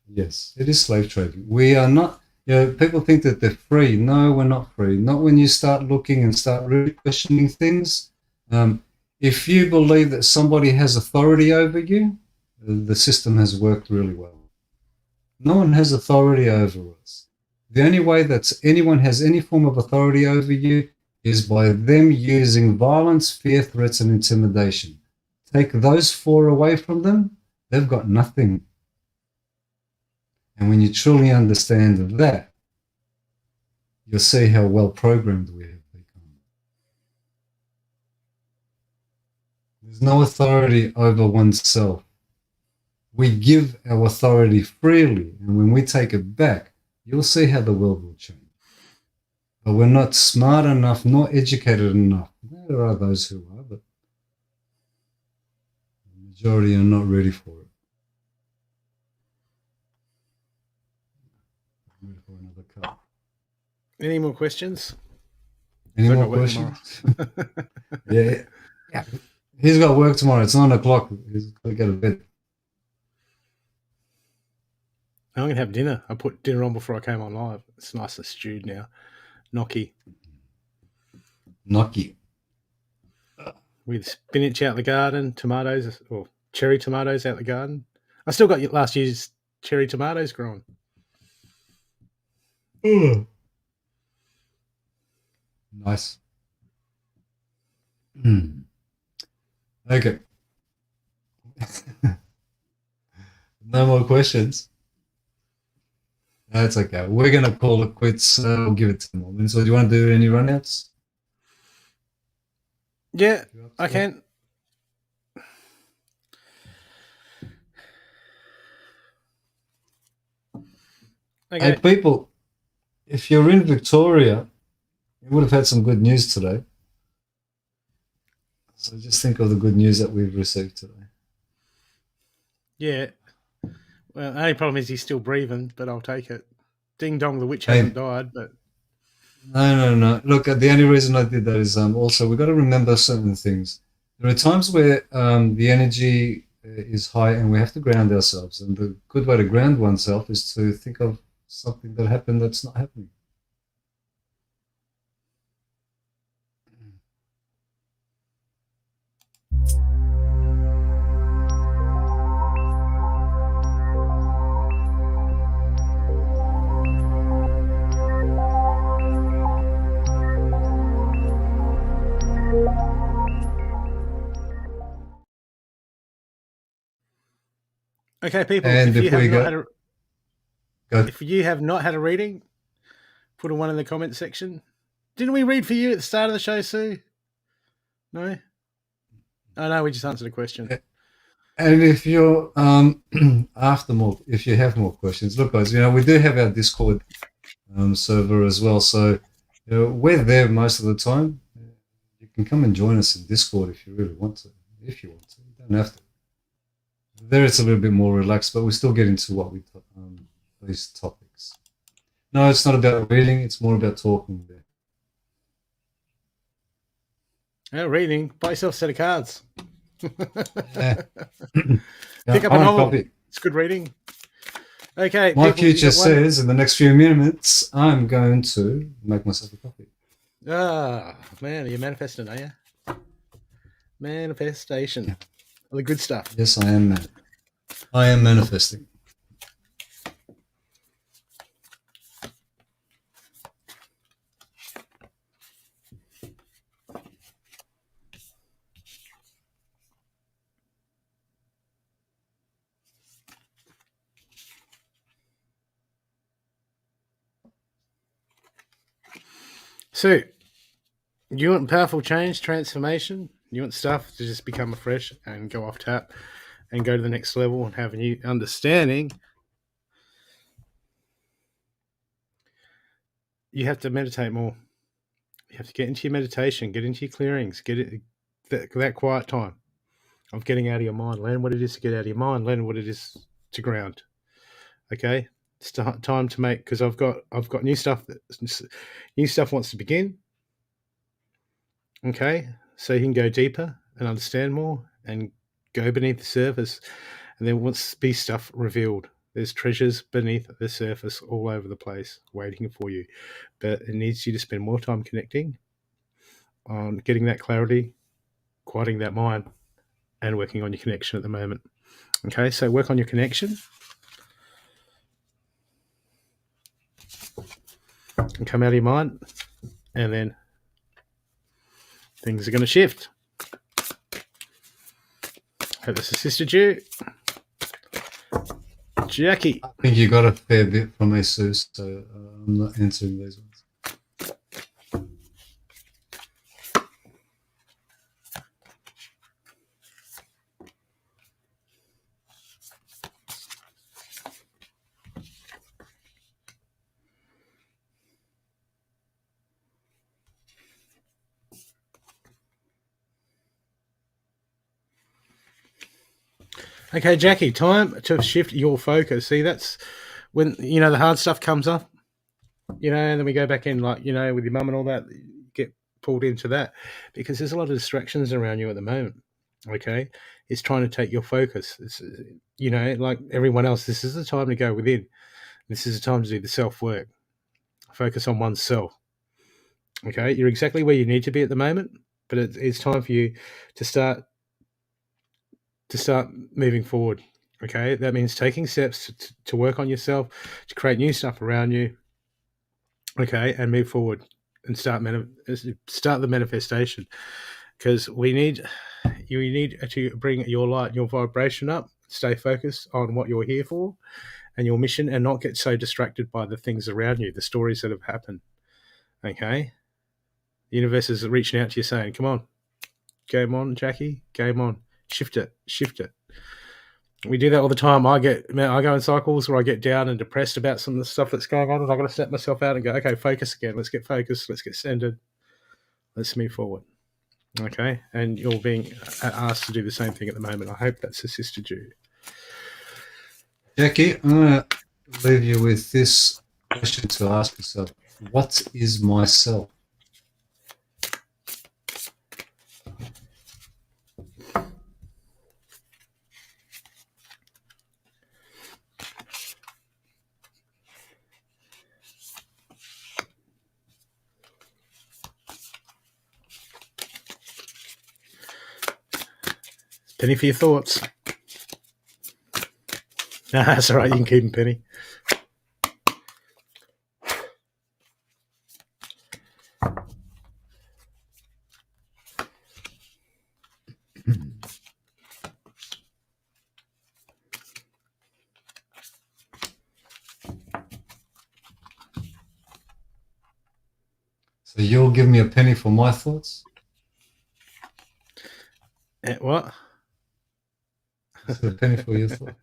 Yes, it is slave trading. We are not. People think that they're free. No, we're not free. Not when you start looking and start really questioning things. If you believe that somebody has authority over you, the system has worked really well. No one has authority over us. The only way that anyone has any form of authority over you is by them using violence, fear, threats, and intimidation. Take those four away from them, they've got nothing. And when you truly understand that, you'll see how well programmed we have become. There's no authority over oneself. We give our authority freely, and when we take it back, you'll see how the world will change. But we're not smart enough, nor educated enough. There are those who are, but the majority are not ready for it. Any more questions? Any more questions? Yeah. He's got work tomorrow. It's 9 o'clock. He's got to go to bed. I'm going to have dinner. I put dinner on before I came on live. It's nice and stewed now. Gnocchi. With spinach out the garden, tomatoes, or cherry tomatoes out the garden. I still got last year's cherry tomatoes growing. Nice. Okay. No more questions. That's okay. We're going to call it quits. We'll give it 10 more minutes. So do you want to do any runouts? Yeah, I can. Okay. Hey, people, if you're in Victoria, you would have had some good news today. So just think of the good news that we've received today. Yeah. Well, the only problem is he's still breathing, but I'll take it. Ding dong, the witch hasn't died, but... No. Look, the only reason I did that is also we've got to remember certain things. There are times where the energy is high and we have to ground ourselves. And the good way to ground oneself is to think of something that happened that's not happening. Okay, people, And if we go, if you have not had a reading, put a one in the comment section. Didn't we read for you at the start of the show, Sue? No? Oh, no, we just answered a question. and if you're if you have more questions, look, guys, we do have our Discord server as well, so we're there most of the time. You can come and join us in Discord if you really want to. If you want to, you don't have to. There it's a little bit more relaxed, but we still get into what we these topics. No, it's not about reading; it's more about talking there. Oh, reading. Buy yourself a set of cards. Yeah. Pick up a novel. It's good reading. Okay. My future says in the next few minutes, I'm going to make myself a coffee. Ah, man, are you manifesting, are you? Manifestation. Yeah. All the good stuff. Yes, I am. I am manifesting. So, you want powerful change, transformation? You want stuff to just become afresh and go off tap and go to the next level and have a new understanding? You have to meditate more. You have to get into your meditation, get into your clearings, get it that quiet time of getting out of your mind. Learn what it is to get out of your mind. Learn what it is to ground. Okay, it's time to make, because I've got new stuff wants to begin. Okay, so you can go deeper and understand more and go beneath the surface, and there wants to be stuff revealed. There's treasures beneath the surface all over the place waiting for you, but it needs you to spend more time connecting on getting that clarity, quieting that mind, and working on your connection at the moment. Okay, so work on your connection and come out of your mind, and then things are going to shift. Hope this assisted you. Jackie. I think you got a fair bit from me, Sue, so I'm not answering these ones. Okay, Jackie, time to shift your focus. See, that's when, the hard stuff comes up, and then we go back in, like, with your mum and all that, get pulled into that, because there's a lot of distractions around you at the moment. Okay, it's trying to take your focus. It's, like everyone else, this is the time to go within. This is the time to do the self-work. Focus on oneself. Okay, you're exactly where you need to be at the moment, but it's time for you to start moving forward. Okay, that means taking steps to work on yourself, to create new stuff around you. Okay, and move forward and start the manifestation, because you need to bring your light, your vibration up. Stay focused on what you're here for and your mission, and not get so distracted by the things around you, the stories that have happened. Okay, the universe is reaching out to you saying, "Come on, game on, Jackie, game on, shift it." We do that all the time. I go in cycles where I get down and depressed about some of the stuff that's going on, and I've got to step myself out and go, okay, focus again. Let's get focused. Let's get centered. Let's move forward. Okay, and you're being asked to do the same thing at the moment. I hope that's assisted you. Jackie, I'm going to leave you with this question to ask yourself. What is myself? Penny for your thoughts. Nah, that's all right. You can keep them, Penny. So you'll give me a penny for my thoughts? What? I said a penny for your thought.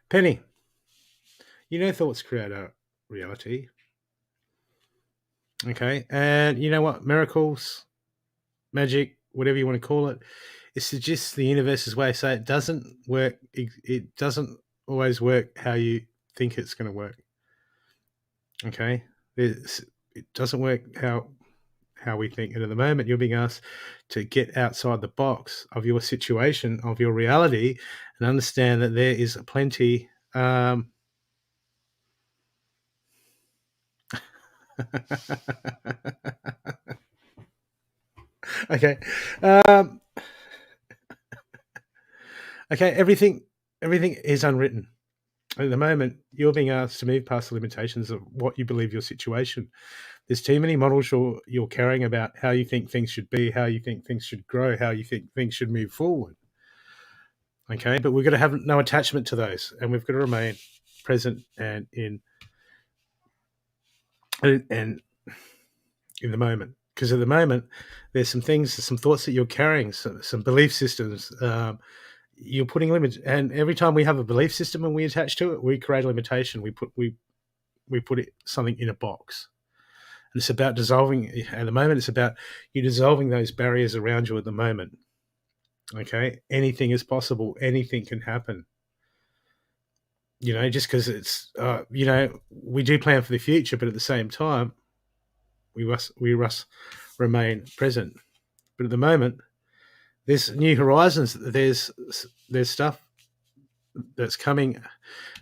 Penny, you know thoughts create our reality. Okay. And you know what? Miracles, magic, whatever you want to call it, it's just the universe's way. So it doesn't work. It doesn't always work how you think it's going to work. Okay. It doesn't work how we think. And at the moment, you're being asked to get outside the box of your situation, of your reality, and understand that there is plenty. Okay. Um, okay. Everything is unwritten. At the moment, you're being asked to move past the limitations of what you believe your situation. There's too many models you're carrying about how you think things should be, how you think things should grow, how you think things should move forward. Okay, but we've got to have no attachment to those, and we've got to remain present and in the moment. Because at the moment, there's some things, some thoughts that you're carrying, some belief systems. You're putting limits, and every time we have a belief system and we attach to it, we create a limitation. We put it something in a box. And it's about dissolving. At the moment, it's about you dissolving those barriers around you at the moment. Okay, anything is possible. Anything can happen. You know, just because it's we do plan for the future, but at the same time, we must remain present. But at the moment, there's new horizons. There's stuff that's coming,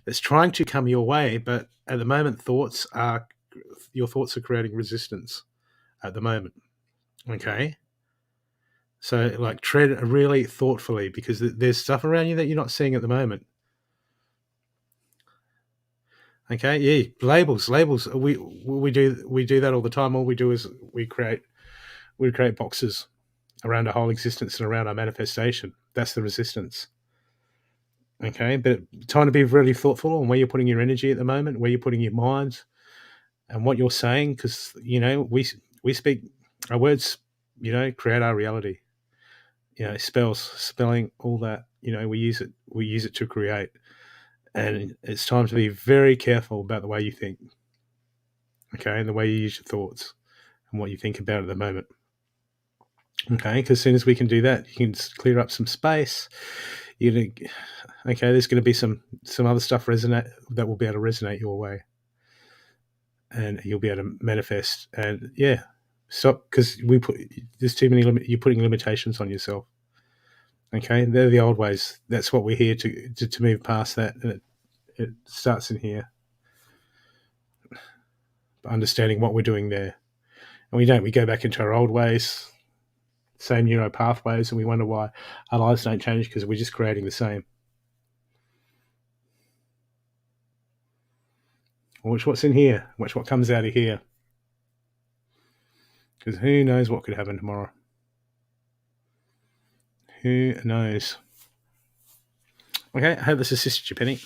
that's trying to come your way. But at the moment, your thoughts are creating resistance at the moment. Okay, so like tread really thoughtfully because there's stuff around you that you're not seeing at the moment. Okay, yeah, labels. We do that all the time. All we do is we create boxes around our whole existence and around our manifestation. That's the resistance. Okay, but trying to be really thoughtful on where you're putting your energy at the moment, where you're putting your mind, and what you're saying, because we speak our words, create our reality. Spelling, all that. We use it. We use it to create, and it's time to be very careful about the way you think. Okay, and the way you use your thoughts and what you think about at the moment. Okay, because as soon as we can do that, you can clear up some space. There's going to be some other stuff resonate that will be able to resonate your way, and you'll be able to manifest. And yeah, stop because there's too many you're putting limitations on yourself. Okay, they're the old ways. That's what we're here to move past that. And it starts in here, understanding what we're doing there, and we don't. We go back into our old ways, same neuro pathways, and we wonder why our lives don't change because we're just creating the same. Watch what's in here. Watch what comes out of here. Because who knows what could happen tomorrow? Who knows? Okay, I hope this assisted you, Penny.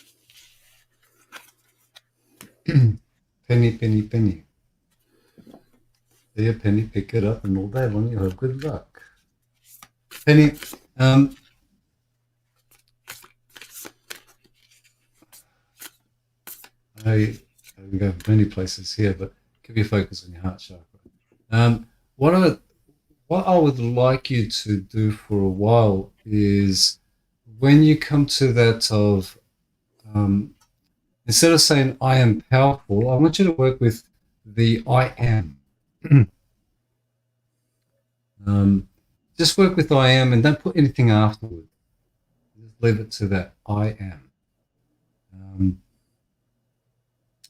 Penny, penny, penny. There, Penny, pick it up and all day long you have good luck. Penny, I can go many places here, but keep your focus on your heart chakra. What I would like you to do for a while is when you come to that of instead of saying I am powerful, I want you to work with the I am. Just work with I am and don't put anything afterward. Just leave it to that I am.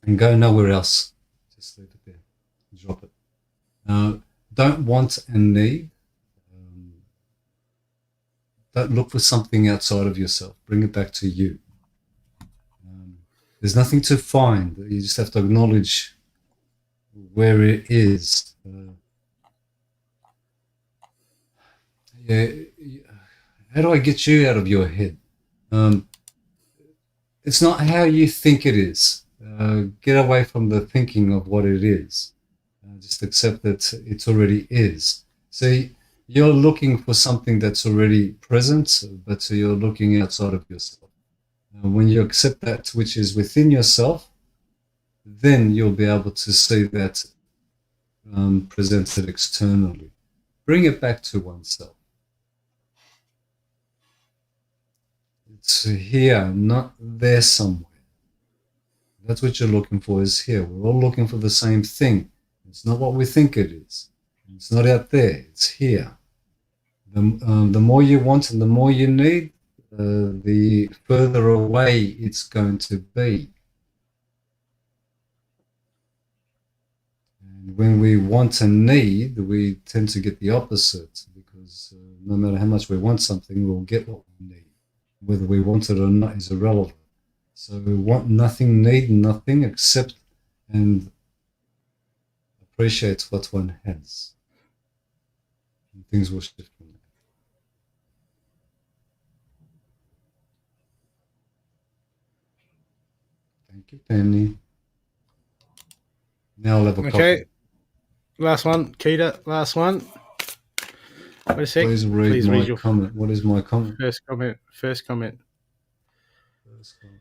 And go nowhere else. Just leave it there. Drop it. Don't want and need. Don't look for something outside of yourself. Bring it back to you. There's nothing to find. You just have to acknowledge where it is Uh, yeah, how do I get you out of your head? Um, it's not how you think it is. Get away from the thinking of what it is. Just accept that it already is. So you're looking for something that's already present, but you're looking outside of yourself. When you accept that which is within yourself, then you'll be able to see that presented externally. Bring it back to oneself. It's here, not there somewhere. That's what you're looking for, is here. We're all looking for the same thing. It's not what we think it is. It's not out there. It's here. The more you want and the more you need, the further away it's going to be. And when we want and need, we tend to get the opposite, because no matter how much we want something, we'll get what we need. Whether we want it or not is irrelevant. So we want nothing, need nothing, accept and appreciate what one has. And things will shift from there. Thank you, Penny. Now I'll have a Okay. coffee. Last one, Keita. Last one. Wait a sec. Please read my comment. What is my comment? First comment. First comment. First comment.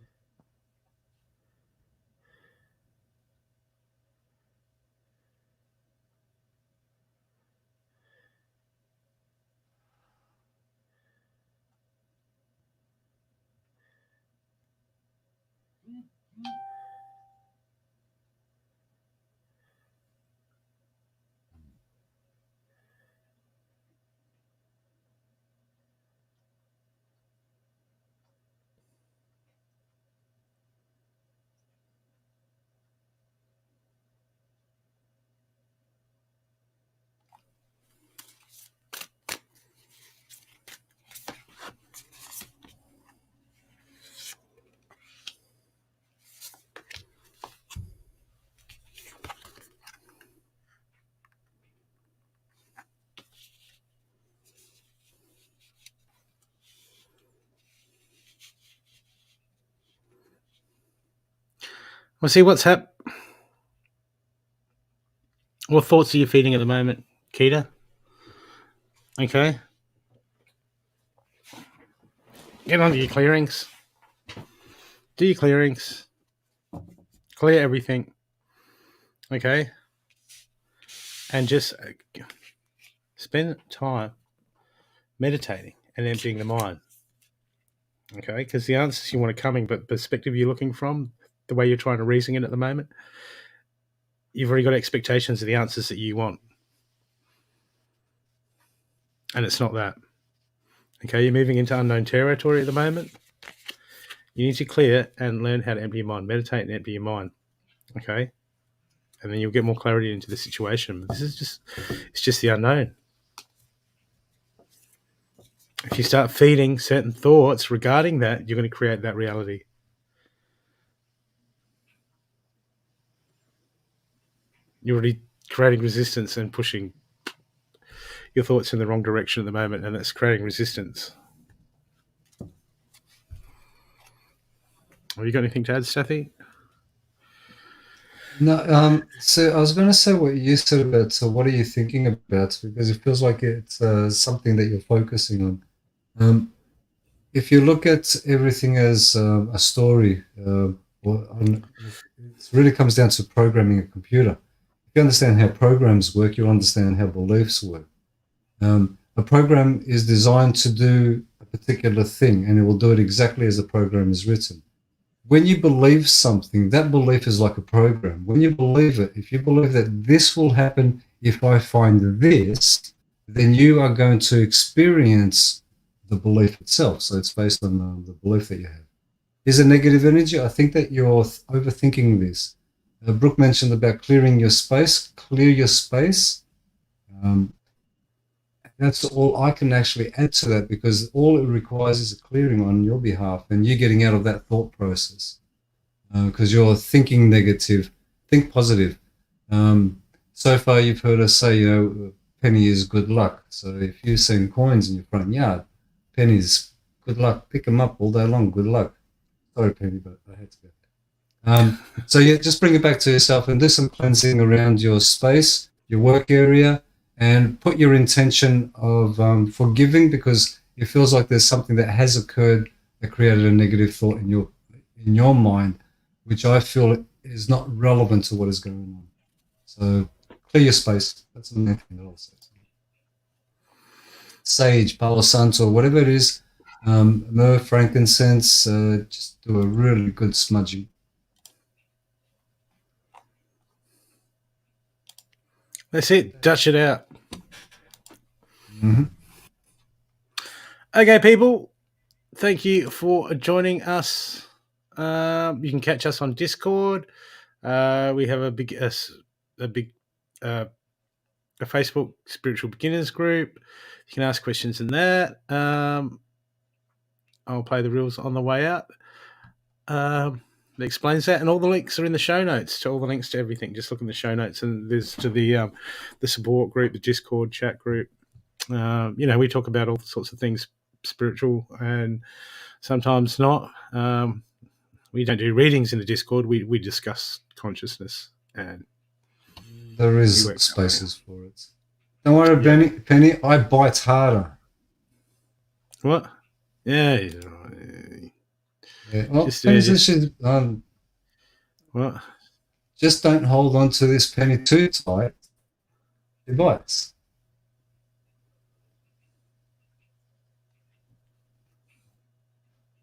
We'll see what's happening. What thoughts are you feeding at the moment, Keita? Okay. Get on to your clearings. Do your clearings. Clear everything. Okay. And just spend time meditating and emptying the mind. Okay. Because the answers you want are coming, but perspective you're looking from, the way you're trying to reason it at the moment, you've already got expectations of the answers that you want. And it's not that. Okay. You're moving into unknown territory at the moment. You need to clear and learn how to empty your mind. Meditate and empty your mind. Okay. And then you'll get more clarity into the situation. This is it's just the unknown. If you start feeding certain thoughts regarding that, you're going to create that reality. You're already creating resistance and pushing your thoughts in the wrong direction at the moment, and that's creating resistance. Have you got anything to add, Stathi? No, so I was going to say what you said about, so what are you thinking about? Because it feels like it's something that you're focusing on. If you look at everything as a story, it really comes down to programming a computer. If you understand how programs work, you'll understand how beliefs work. A program is designed to do a particular thing, and it will do it exactly as the program is written. When you believe something, that belief is like a program. When you believe it, if you believe that this will happen if I find this, then you are going to experience the belief itself. So it's based on the belief that you have. Is a negative energy? I think that you're overthinking this. Brooke mentioned about clearing your space. Clear your space. That's all I can actually add to that, because all it requires is a clearing on your behalf and you getting out of that thought process. Because you're thinking negative, think positive. so far you've heard us say, penny is good luck. So if you're seeing coins in your front yard, pennies, good luck. Pick them up all day long. Good luck. Sorry, Penny, but I had to go. So yeah, just bring it back to yourself and do some cleansing around your space, your work area, and put your intention of forgiving, because it feels like there's something that has occurred that created a negative thought in your mind, which I feel is not relevant to what is going on. So clear your space. That's the main thing that I'll say. Sage, Palo Santo, whatever it is, myrrh, frankincense, just do a really good smudging. That's it. Dutch it out. Mm-hmm. Okay, people. Thank you for joining us. You can catch us on Discord. We have a Facebook spiritual beginners group. You can ask questions in that. I'll play the rules on the way out. It explains that, and all the links are in the show notes. To all the links to everything, just look in the show notes, and there's to the support group, the Discord chat group. We talk about all sorts of things spiritual, and sometimes not. We don't do readings in the Discord. We discuss consciousness, and there is spaces for it. Don't worry, Penny. I bite harder. What? Yeah. Well, what? Just don't hold on to this penny too tight. It bites.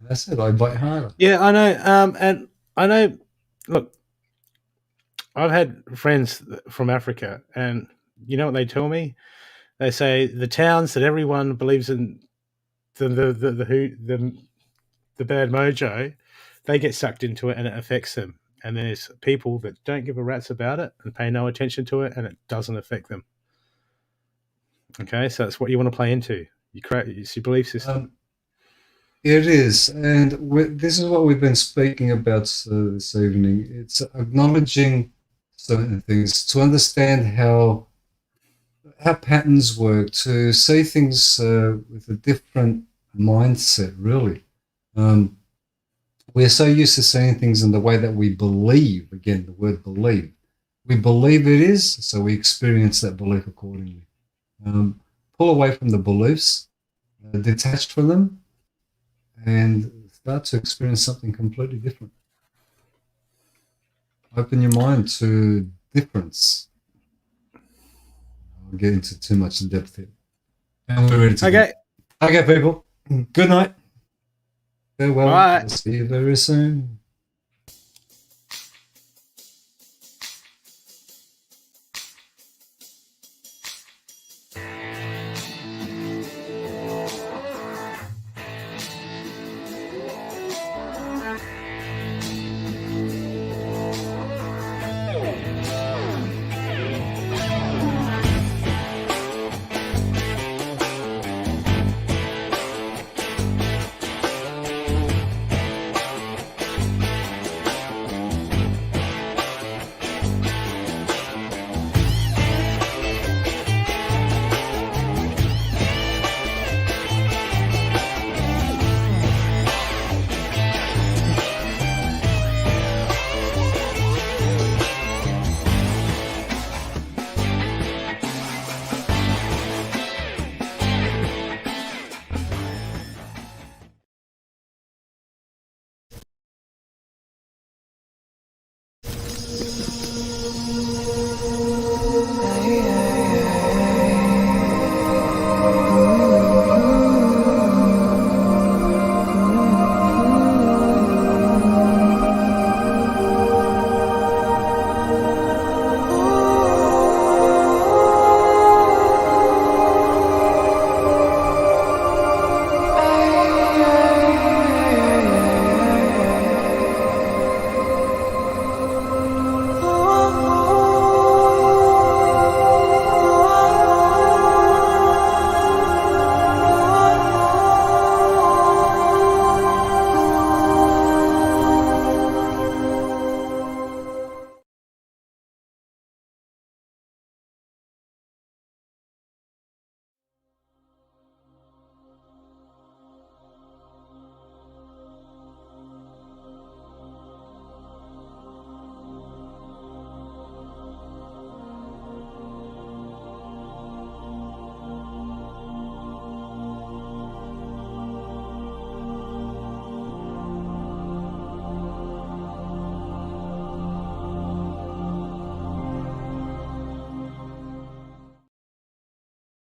That's it. I bite harder. Yeah, I know. And I know. Look, I've had friends from Africa, and you know what they tell me? They say the towns that everyone believes in, the bad mojo, they get sucked into it and it affects them. And there's people that don't give a rat's about it and pay no attention to it, and it doesn't affect them. Okay, so that's what you want to play into. You create your belief system. It is, and this is what we've been speaking about this evening. It's acknowledging certain things, to understand how patterns work, to see things with a different mindset, really. We're so used to seeing things in the way that we believe. Again, the word believe. We believe it is, so we experience that belief accordingly. Pull away from the beliefs, detached from them, and start to experience something completely different. Open your mind to difference. I'll get into too much depth here. And we're ready to go. Okay, people. Good night. Farewell. Bye. See you very soon.